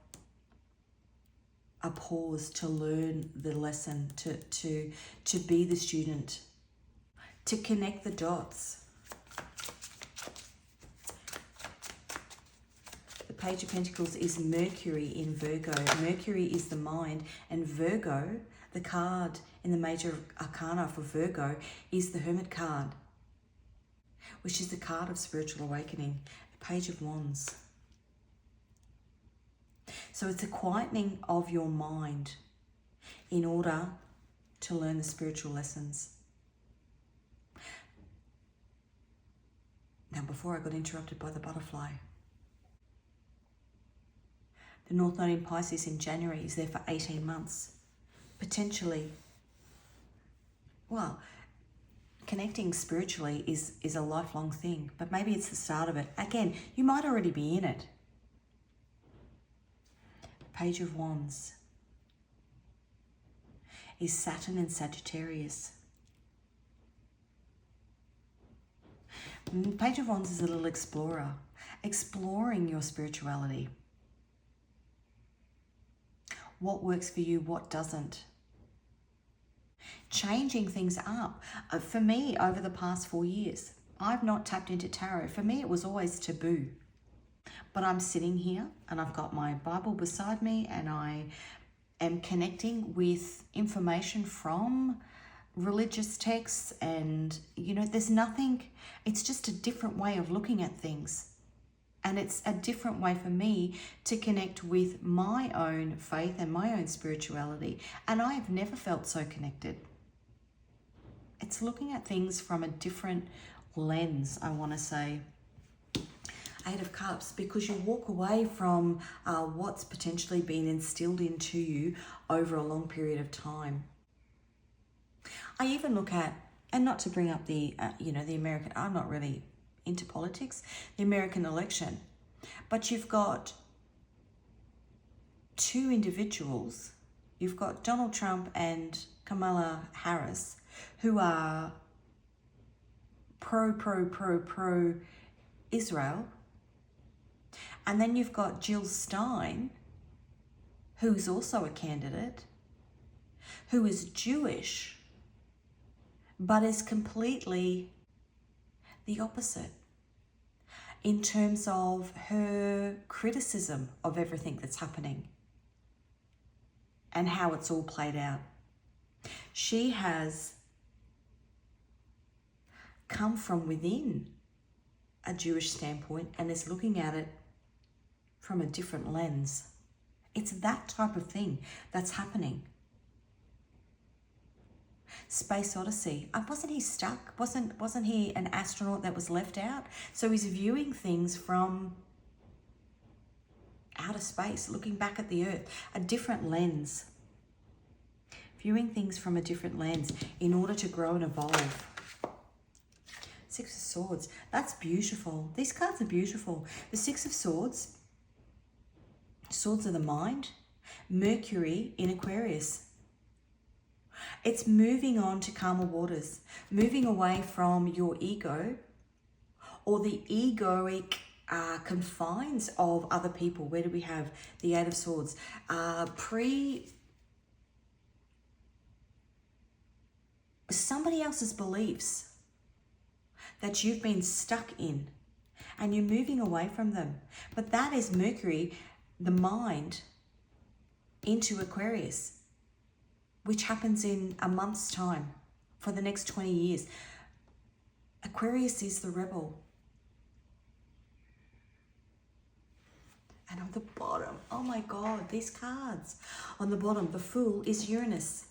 a pause to learn the lesson, to be the student, to connect the dots. The Page of Pentacles is Mercury in Virgo. Mercury is the mind, and Virgo, the card in the major arcana for Virgo, is the Hermit card, which is the card of spiritual awakening. The Page of Wands. So it's a quietening of your mind in order to learn the spiritual lessons. Now, before I got interrupted by the butterfly, the North Node in Pisces in January is there for 18 months. Potentially, well, connecting spiritually is a lifelong thing, but maybe it's the start of it. Again, you might already be in it. Page of Wands is Saturn and Sagittarius. Page of Wands is a little explorer, exploring your spirituality. What works for you, what doesn't. Changing things up. For me, over the past 4 years, I've not tapped into tarot. For me, it was always taboo. But I'm sitting here and I've got my Bible beside me and I am connecting with information from religious texts, and there's nothing, it's just a different way of looking at things. And it's a different way for me to connect with my own faith and my own spirituality. And I have never felt so connected. It's looking at things from a different lens, I want to say. 8 of Cups, because you walk away from what's potentially been instilled into you over a long period of time. I even look at, and not to bring up the American, I'm not really into politics, the American election. But you've got two individuals. You've got Donald Trump and Kamala Harris, who are pro Israel. And then you've got Jill Stein, who's also a candidate, who is Jewish, but is completely the opposite in terms of her criticism of everything that's happening and how it's all played out. She has come from within a Jewish standpoint and is looking at it from a different lens. It's that type of thing that's happening. Space Odyssey. Wasn't he stuck? Wasn't he an astronaut that was left out? So he's viewing things from outer space, looking back at the Earth, a different lens. Viewing things from a different lens in order to grow and evolve. Six of Swords. That's beautiful. These cards are beautiful. The Six of Swords. Swords of the mind. Mercury in Aquarius. It's moving on to calmer waters. Moving away from your ego or the egoic confines of other people. Where do we have the Eight of Swords? Somebody else's beliefs that you've been stuck in and you're moving away from them. But that is Mercury, the mind, into Aquarius, which happens in a month's time for the next 20 years. Aquarius is the rebel. And on the bottom, oh my God, these cards. On the bottom, the Fool is Uranus.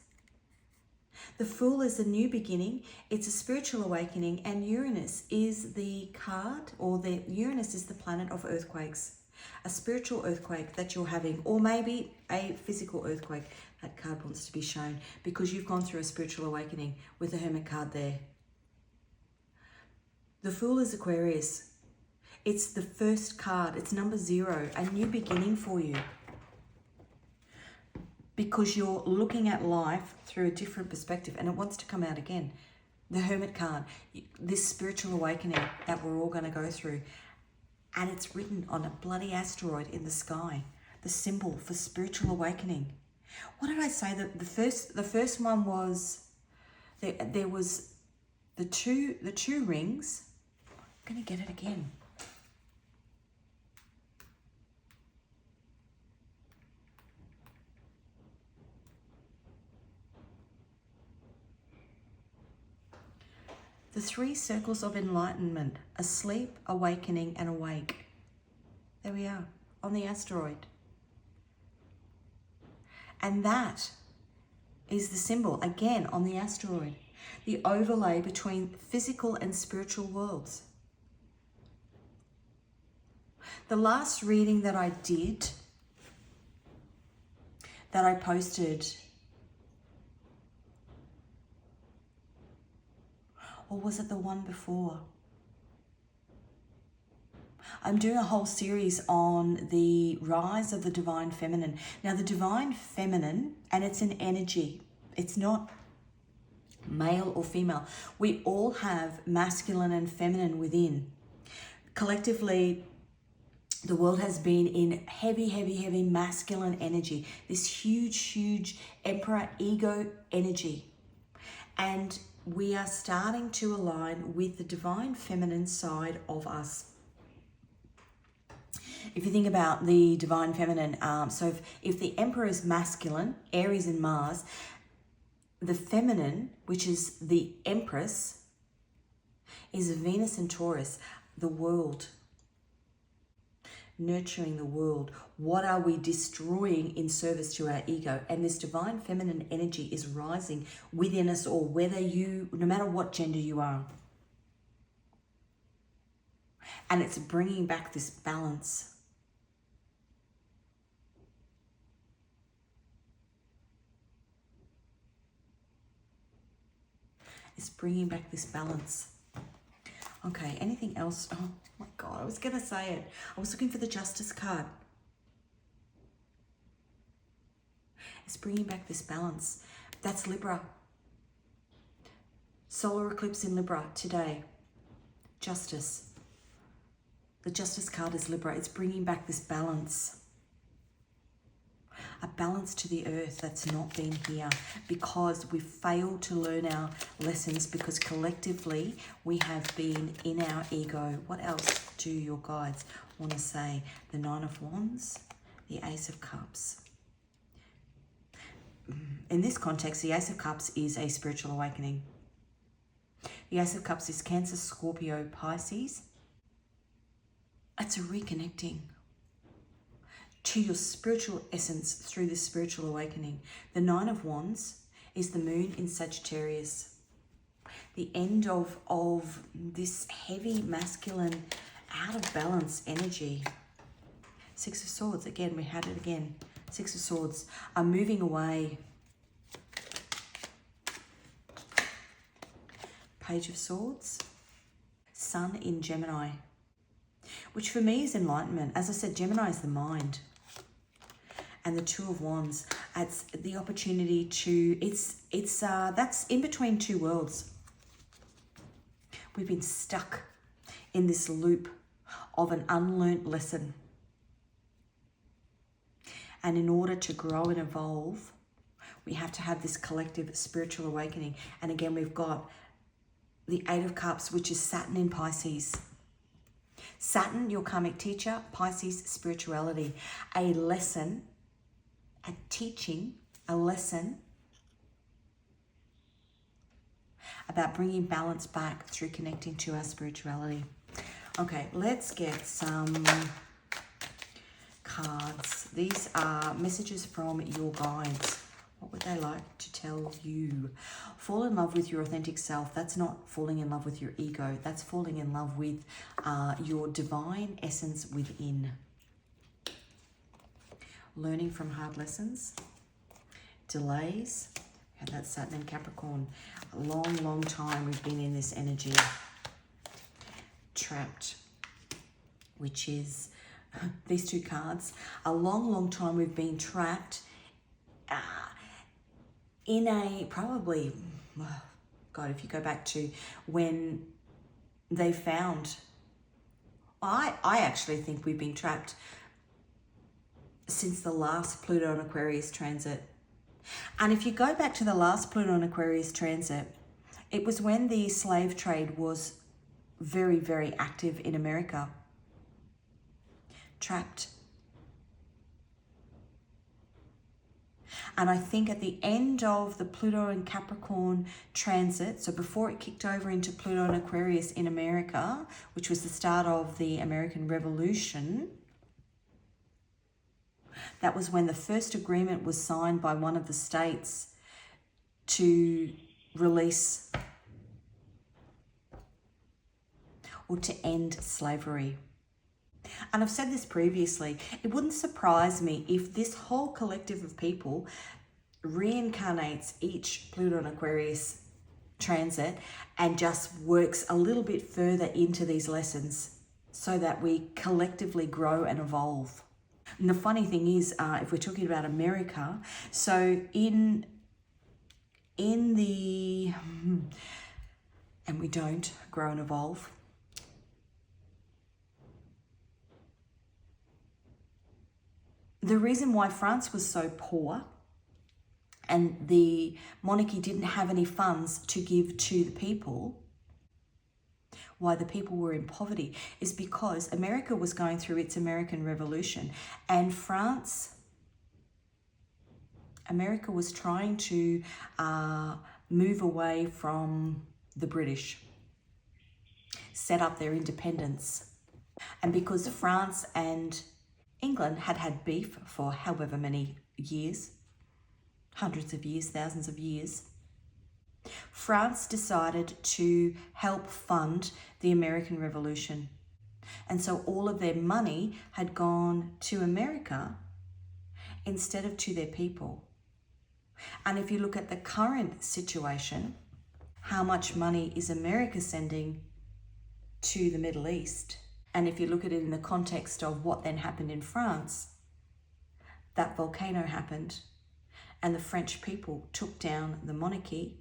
The Fool is a new beginning. It's a spiritual awakening, and Uranus is the card, or Uranus is the planet of earthquakes. A spiritual earthquake that you're having, or maybe a physical earthquake. That card wants to be shown because you've gone through a spiritual awakening with the Hermit card there. The Fool is Aquarius. It's the first card. It's number 0, a new beginning for you. Because you're looking at life through a different perspective, and it wants to come out again. The Hermit card, this spiritual awakening that we're all going to go through. And it's written on a bloody asteroid in the sky. The symbol for spiritual awakening. What did I say? The first one was there was the two rings. I'm going to get it again. The 3 circles of enlightenment: asleep, awakening, and awake. There we are, on the asteroid. And that is the symbol, again, on the asteroid. The overlay between physical and spiritual worlds. The last reading that I did, that I posted, or was it the one before? I'm doing a whole series on the rise of the divine feminine. Now, the divine feminine, and it's an energy. It's not male or female. We all have masculine and feminine within. Collectively, the world has been in heavy masculine energy. This huge emperor ego energy. And we are starting to align with the divine feminine side of us. If you think about the divine feminine, so if the emperor is masculine, Aries and Mars, the feminine, which is the empress, is Venus and Taurus, the world. Nurturing the world. What are we destroying in service to our ego? And this divine feminine energy is rising within us all, no matter what gender you are. And it's bringing back this balance. It's bringing back this balance. Okay, anything else? Oh my God, I was going to say it. I was looking for the Justice card. It's bringing back this balance. That's Libra. Solar eclipse in Libra today. Justice. The Justice card is Libra. It's bringing back this balance. A balance to the earth that's not been here because we failed to learn our lessons, because collectively we have been in our ego. What else do your guides want to say? The Nine of Wands, the Ace of Cups. In this context, the Ace of Cups is a spiritual awakening. The Ace of Cups is Cancer, Scorpio, Pisces. It's a reconnecting to your spiritual essence through this spiritual awakening. The Nine of Wands is the moon in Sagittarius. The end of this heavy, masculine, out of balance energy. Six of Swords, again, we had it again. Six of Swords are moving away. Page of Swords, Sun in Gemini, which for me is enlightenment. As I said, Gemini is the mind. And the Two of Wands, it's the opportunity to, that's in between two worlds. We've been stuck in this loop of an unlearnt lesson. And in order to grow and evolve, we have to have this collective spiritual awakening. And again, we've got the Eight of Cups, which is Saturn in Pisces. Saturn, your karmic teacher. Pisces, spirituality. A lesson, a teaching, a lesson about bringing balance back through connecting to our spirituality. Okay, let's get some cards. These are messages from your guides. What would they like to tell you? Fall in love with your authentic self. That's not falling in love with your ego. That's falling in love with your divine essence within. Learning from hard lessons. Delays. We had that Saturn in Capricorn. A long, long time we've been in this energy. Trapped, which is these two cards. A long, long time we've been trapped in a, probably, God, if you go back to when they found, I actually think we've been trapped since the last Pluto and Aquarius transit. And if you go back to the last Pluto and Aquarius transit, it was when the slave trade was very, very active in America. Trapped. And I think at the end of the Pluto and Capricorn transit, so before it kicked over into Pluto and Aquarius in America, which was the start of the American Revolution, that was when the first agreement was signed by one of the states to release or to end slavery. And I've said this previously, it wouldn't surprise me if this whole collective of people reincarnates each Pluto and Aquarius transit and just works a little bit further into these lessons so that we collectively grow and evolve. And the funny thing is, if we're talking about America, so in the, and we don't grow and evolve, the reason why France was so poor and the monarchy didn't have any funds to give to the people, why the people were in poverty, is because America was going through its American Revolution, and America was trying to move away from the British, set up their independence. And because France and England had had beef for however many years, hundreds of years, thousands of years, France decided to help fund the American Revolution. And so all of their money had gone to America instead of to their people. And if you look at the current situation, how much money is America sending to the Middle East. And if you look at it in the context of what then happened in France, that volcano happened and the French people took down the monarchy.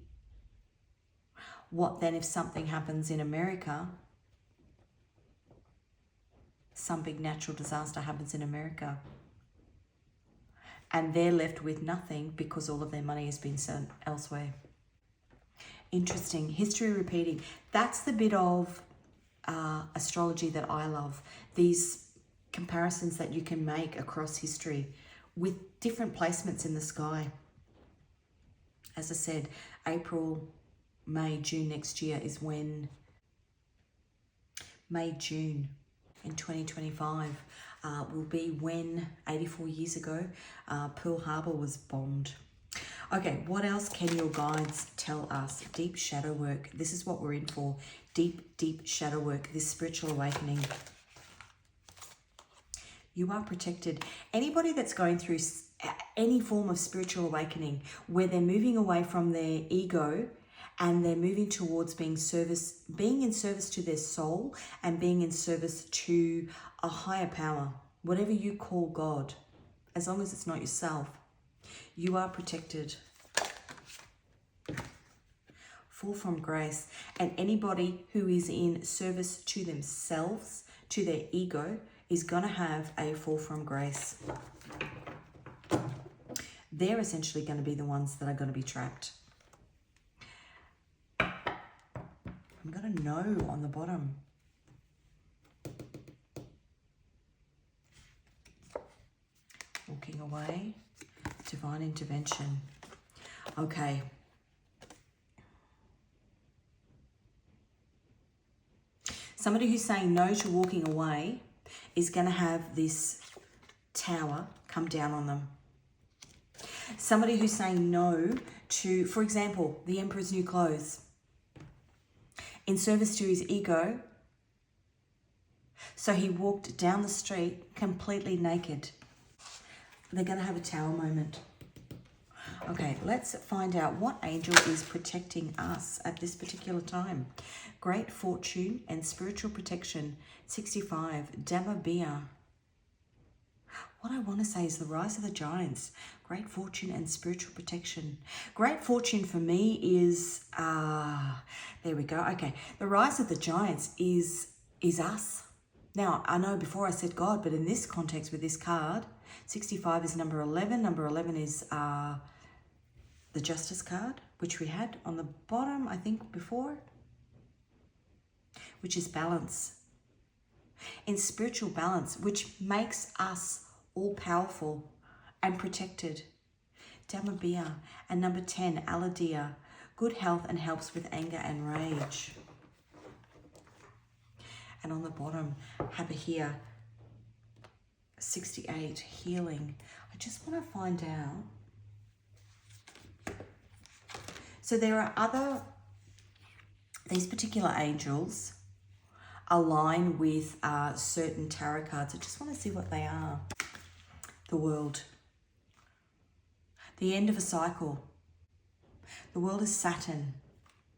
What then if something happens in America? Some big natural disaster happens in America and they're left with nothing because all of their money has been sent elsewhere. Interesting. History repeating. That's the bit of astrology that I love. These comparisons that you can make across history with different placements in the sky. As I said, April, May, June next year is when May, June in 2025 will be when 84 years ago Pearl Harbor was bombed. Okay, what else can your guides tell us? Deep shadow work. This is what we're in for. Deep, deep shadow work. This spiritual awakening. You are protected. Anybody that's going through any form of spiritual awakening where they're moving away from their ego and they're moving towards being in service to their soul and being in service to a higher power, whatever you call God, as long as it's not yourself, you are protected. Fall from grace. And anybody who is in service to themselves, to their ego, is going to have a fall from grace. They're essentially going to be the ones that are going to be trapped. I'm going to know on the bottom. Walking away. Divine intervention. Okay. Somebody who's saying no to walking away is going to have this tower come down on them. Somebody who's saying no to, for example, the Emperor's new clothes. In service to his ego. So he walked down the street completely naked. They're going to have a tower moment. Okay, let's find out what angel is protecting us at this particular time. Great fortune and spiritual protection. 65, Damabia. What I want to say is the rise of the giants. Great fortune and spiritual protection. Great fortune for me is, there we go. Okay, the rise of the giants is us. Now, I know before I said God, but in this context with this card, 65 is number 11. Number 11 is the Justice card, which we had on the bottom, I think, before, which is balance. In spiritual balance, which makes us all-powerful and protected. Damabia. And number 10, Aladia. Good health and helps with anger and rage. And on the bottom, Habahia. 68, healing. I just want to find out. So there are these particular angels align with certain tarot cards. I just want to see what they are. The world. The end of a cycle. The world is Saturn.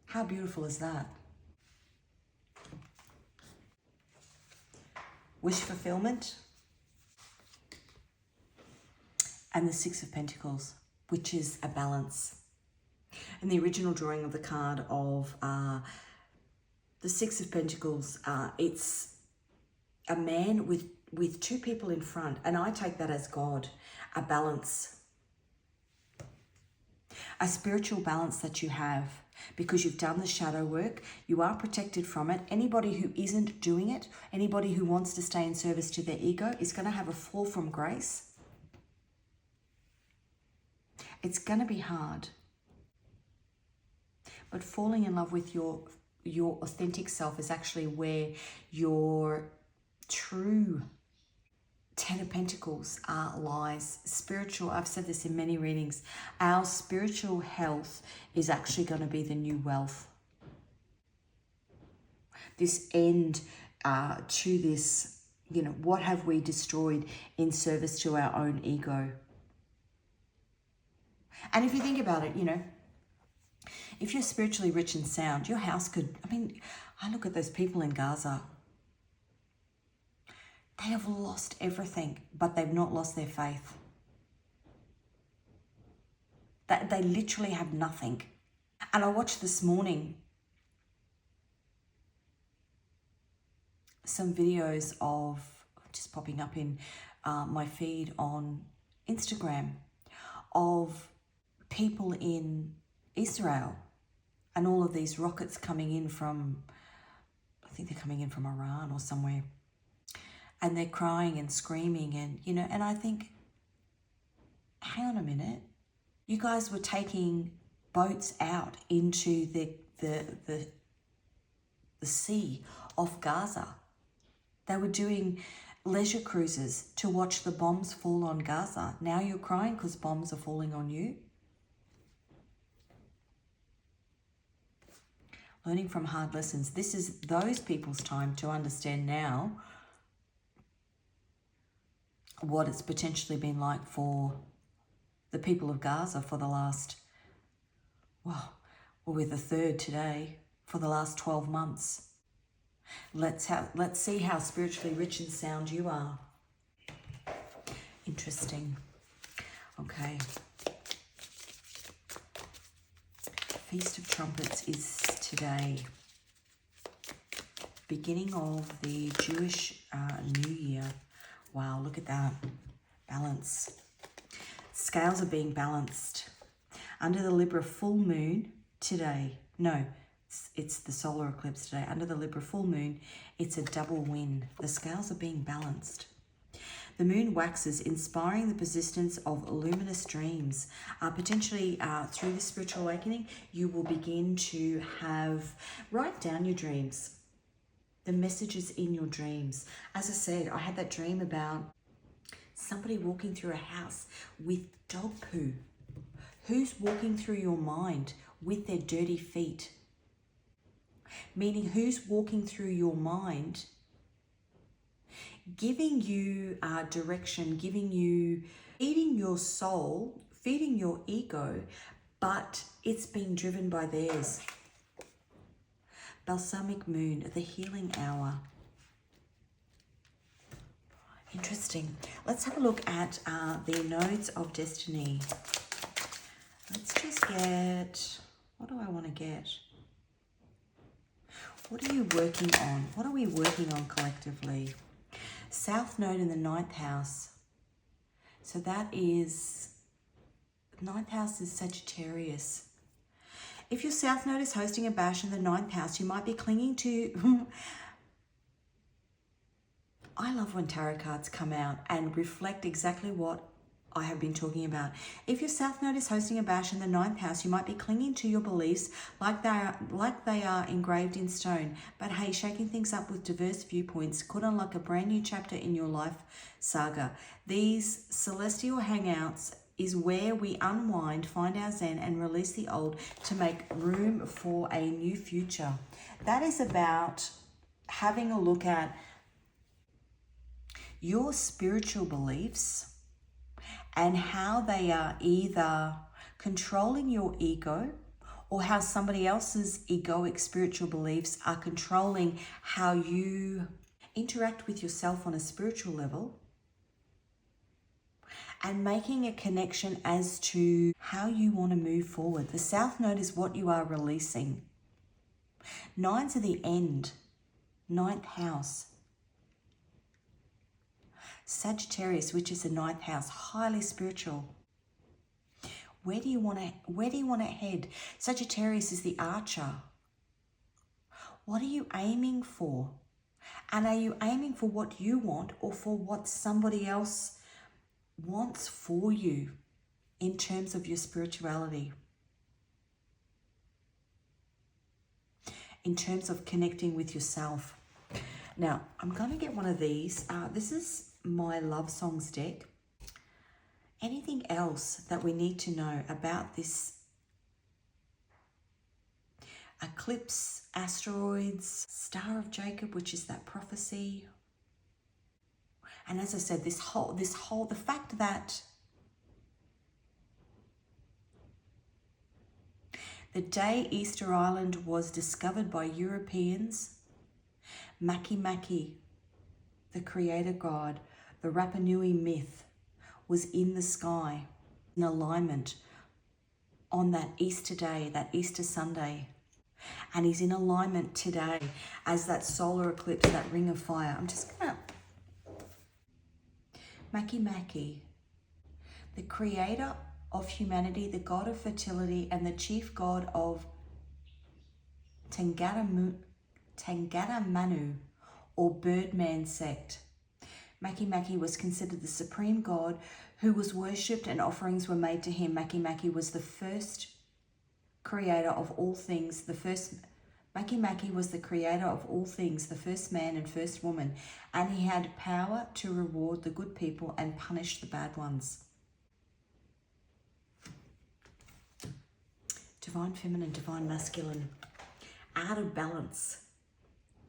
How beautiful is that? Wish fulfillment. And the Six of Pentacles, which is a balance. And the original drawing of the card of the Six of Pentacles, it's a man with two people in front. And I take that as God, a balance. A spiritual balance that you have because you've done the shadow work. You are protected from it. Anybody who isn't doing it, anybody who wants to stay in service to their ego is going to have a fall from grace. It's going to be hard. But falling in love with your authentic self is actually where your true Ten of Pentacles lies. Spiritual, I've said this in many readings, our spiritual health is actually going to be the new wealth. This end to this, what have we destroyed in service to our own ego? And if you think about it, If you're spiritually rich and sound, your house could, I mean, I look at those people in Gaza. They have lost everything, but they've not lost their faith. They literally have nothing. And I watched this morning some videos of, just popping up in my feed on Instagram, of people in Israel and all of these rockets coming in from, I think they're coming in from Iran or somewhere. And they're crying and screaming and, you know, and I think, hang on a minute. You guys were taking boats out into the sea off Gaza. They were doing leisure cruises to watch the bombs fall on Gaza. Now you're crying because bombs are falling on you. Learning from hard lessons. This is those people's time to understand now what it's potentially been like for the people of Gaza for the last, well, we're the third today, for the last 12 months. Let's see how spiritually rich and sound you are. Interesting. Okay. Feast of Trumpets is today. Beginning of the Jewish New Year. Wow, look at that. Balance. Scales are being balanced. Under the Libra full moon today. No, it's the solar eclipse today. Under the Libra full moon, it's a double win. The scales are being balanced. The moon waxes, inspiring the persistence of luminous dreams. Potentially through the spiritual awakening, you will begin to write down your dreams, the messages in your dreams. As I said, I had that dream about somebody walking through a house with dog poo. Who's walking through your mind with their dirty feet? Meaning, who's walking through your mind, giving you direction, feeding your soul, feeding your ego, but it's being driven by theirs. Balsamic moon, the healing hour. Interesting. Let's have a look at the nodes of destiny. Let's just get, what do I want to get? What are you working on? What are we working on collectively? South node in the 9th house. So that is, 9th house is Sagittarius. If your South node is hosting a bash in the 9th house, you might be clinging to... I love when tarot cards come out and reflect exactly what I have been talking about. If your South node is hosting a bash in the 9th house, you might be clinging to your beliefs like they are engraved in stone. But hey, shaking things up with diverse viewpoints could unlock a brand new chapter in your life saga. These celestial hangouts is where we unwind, find our zen, and release the old to make room for a new future. That is about having a look at your spiritual beliefs and how they are either controlling your ego or how somebody else's egoic spiritual beliefs are controlling how you interact with yourself on a spiritual level, and making a connection as to how you want to move forward. The South node is what you are releasing. Nines are the end. 9th house. Sagittarius, which is the 9th house, highly spiritual. Where do you want to head? Sagittarius is the archer. What are you aiming for? And are you aiming for what you want or for what somebody else wants for you in terms of your spirituality? In terms of connecting with yourself. Now, I'm going to get one of these. This is my love songs deck. Anything else that we need to know about this eclipse, asteroids, Star of Jacob, which is that prophecy? And as I said, the fact that The day Easter Island was discovered by Europeans, Makemake, the creator god, the Rapa Nui myth, was in the sky in alignment on that Easter day, that Easter Sunday. And he's in alignment today as that solar eclipse, that ring of fire. I'm just gonna... Makemake, the creator of humanity, the god of fertility, and the chief god of Tangata Manu, or Birdman sect. Makemake was considered the supreme god who was worshipped and offerings were made to him. Makemake was the first creator of all things, Makemake was the creator of all things, the first man and first woman, and he had power to reward the good people and punish the bad ones. Divine feminine, divine masculine, out of balance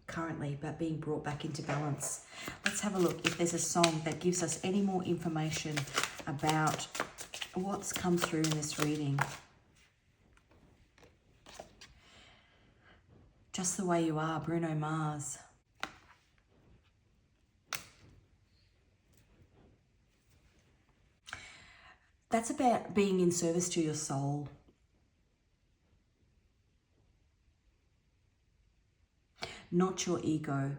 currently, but being brought back into balance. Let's have a look if there's a song that gives us any more information about what's come through in this reading. Just the Way You Are, Bruno Mars. That's about being in service to your soul. Not your ego.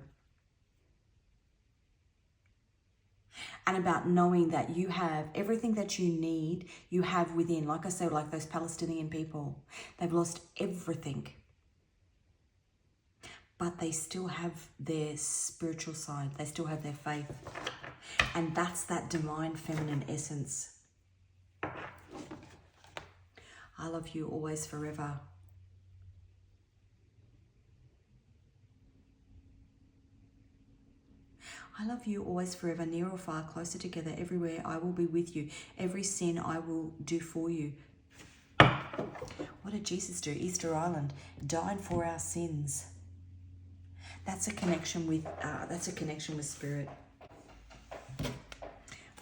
And about knowing that you have everything that you need, you have within. Like I said, like those Palestinian people, they've lost everything. But they still have their spiritual side. They still have their faith. And that's that divine feminine essence. I love you always, forever. I love you always, forever, near or far, closer together, everywhere. I will be with you. Every sin I will do for you. What did Jesus do? Easter Island, died for our sins. That's a connection with spirit.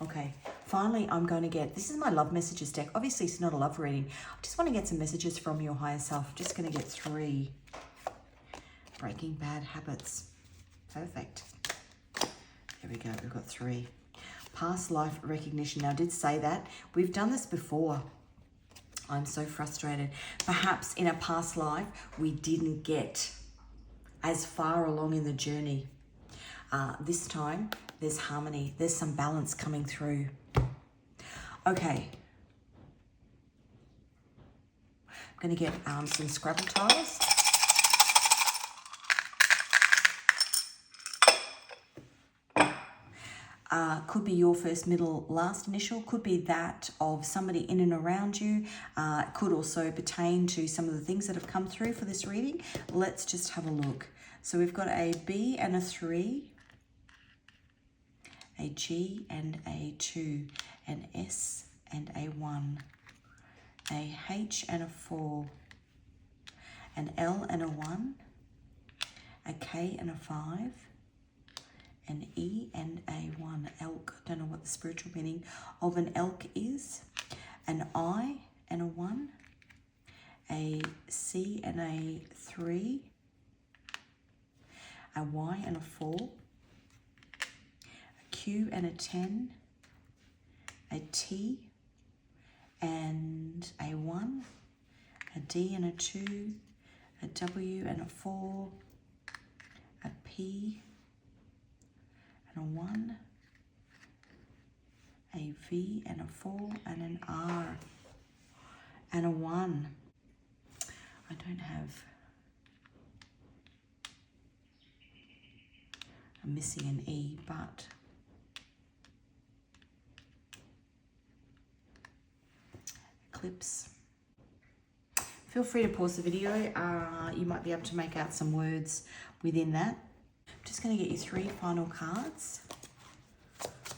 Okay, finally I'm going to get, this is my love messages deck. Obviously it's not a love reading. I just want to get some messages from your higher self. I'm just going to get 3. Breaking bad habits. Perfect. There we go, we've got 3. Past life recognition. Now I did say that. We've done this before. I'm so frustrated. Perhaps in a past life we didn't get as far along in the journey. This time, there's harmony. There's some balance coming through. Okay. I'm going to get some Scrabble tiles. Could be your first, middle, last initial. Could be that of somebody in and around you. Could also pertain to some of the things that have come through for this reading. Let's just have a look. So we've got a B and a 3, a G and a 2, an S and a 1, a H and a 4, an L and a 1, a K and a 5, an E and a 1, elk. Don't know what the spiritual meaning of an elk is. An I and a 1, a C and a 3, a Y and a 4, a Q and a 10, a T and a 1, a D and a 2, a W and a 4, a P and a 1, a V and a 4, and an R and a 1. I don't have... I'm missing an E, but Eclipse. Feel free to pause the video. You might be able to make out some words within that. I'm just going to get you 3 final cards.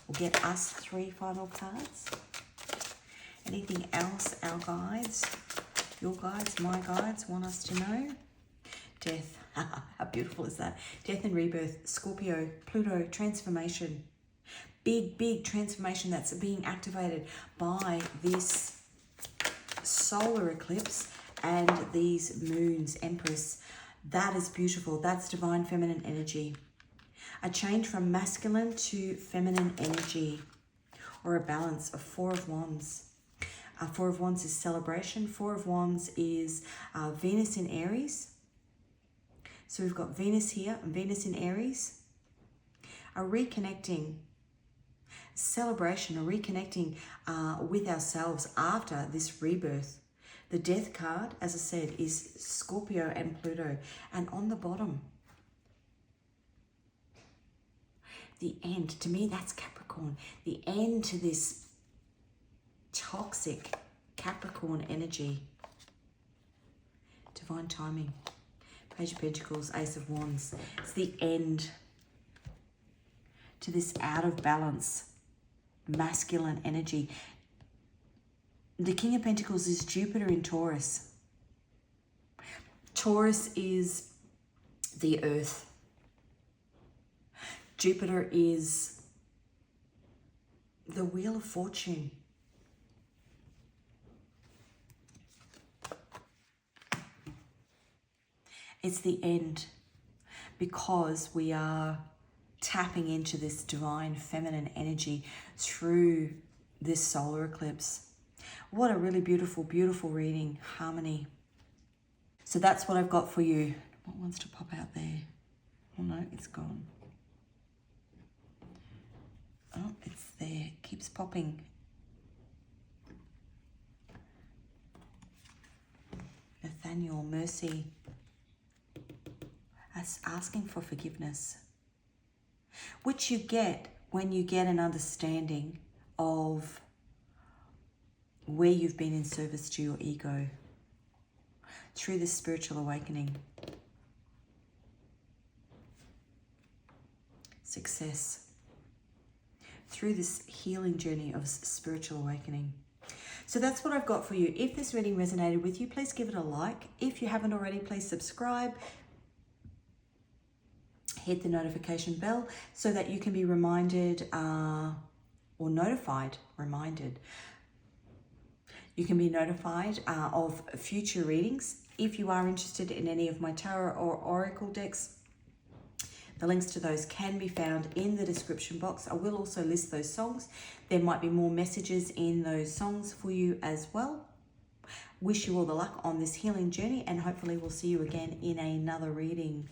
Or get us 3 final cards. Anything else our guides, your guides, my guides want us to know? Death. How beautiful is that? Death and rebirth, Scorpio, Pluto, transformation. Big, big transformation that's being activated by this solar eclipse and these moons, Empress. That is beautiful. That's divine feminine energy. A change from masculine to feminine energy, or a balance of Four of Wands. Four of Wands is celebration. Four of Wands is Venus in Aries. So we've got Venus here and Venus in Aries. A reconnecting, celebration, a reconnecting with ourselves after this rebirth. The Death card, as I said, is Scorpio and Pluto. And on the bottom, the end. To me, that's Capricorn. The end to this toxic Capricorn energy. Divine timing. Page of Pentacles, Ace of Wands. It's the end to this out of balance masculine energy. The King of Pentacles is Jupiter in Taurus. Taurus is the earth. Jupiter is the Wheel of Fortune. It's the end, because we are tapping into this divine feminine energy through this solar eclipse. What a really beautiful, beautiful reading. Harmony. So that's what I've got for you. What wants to pop out there? Oh no, it's gone. Oh, it's there. It keeps popping. Nathaniel, mercy. Asking for forgiveness, which you get when you get an understanding of where you've been in service to your ego through this spiritual awakening. Success through this healing journey of spiritual awakening. So that's what I've got for you. If this reading resonated with you, please give it a like. If you haven't already, please subscribe. Hit the notification bell so that you can be reminded or reminded. You can be notified of future readings. If you are interested in any of my tarot or oracle decks, the links to those can be found in the description box. I will also list those songs. There might be more messages in those songs for you as well. Wish you all the luck on this healing journey, and hopefully we'll see you again in another reading.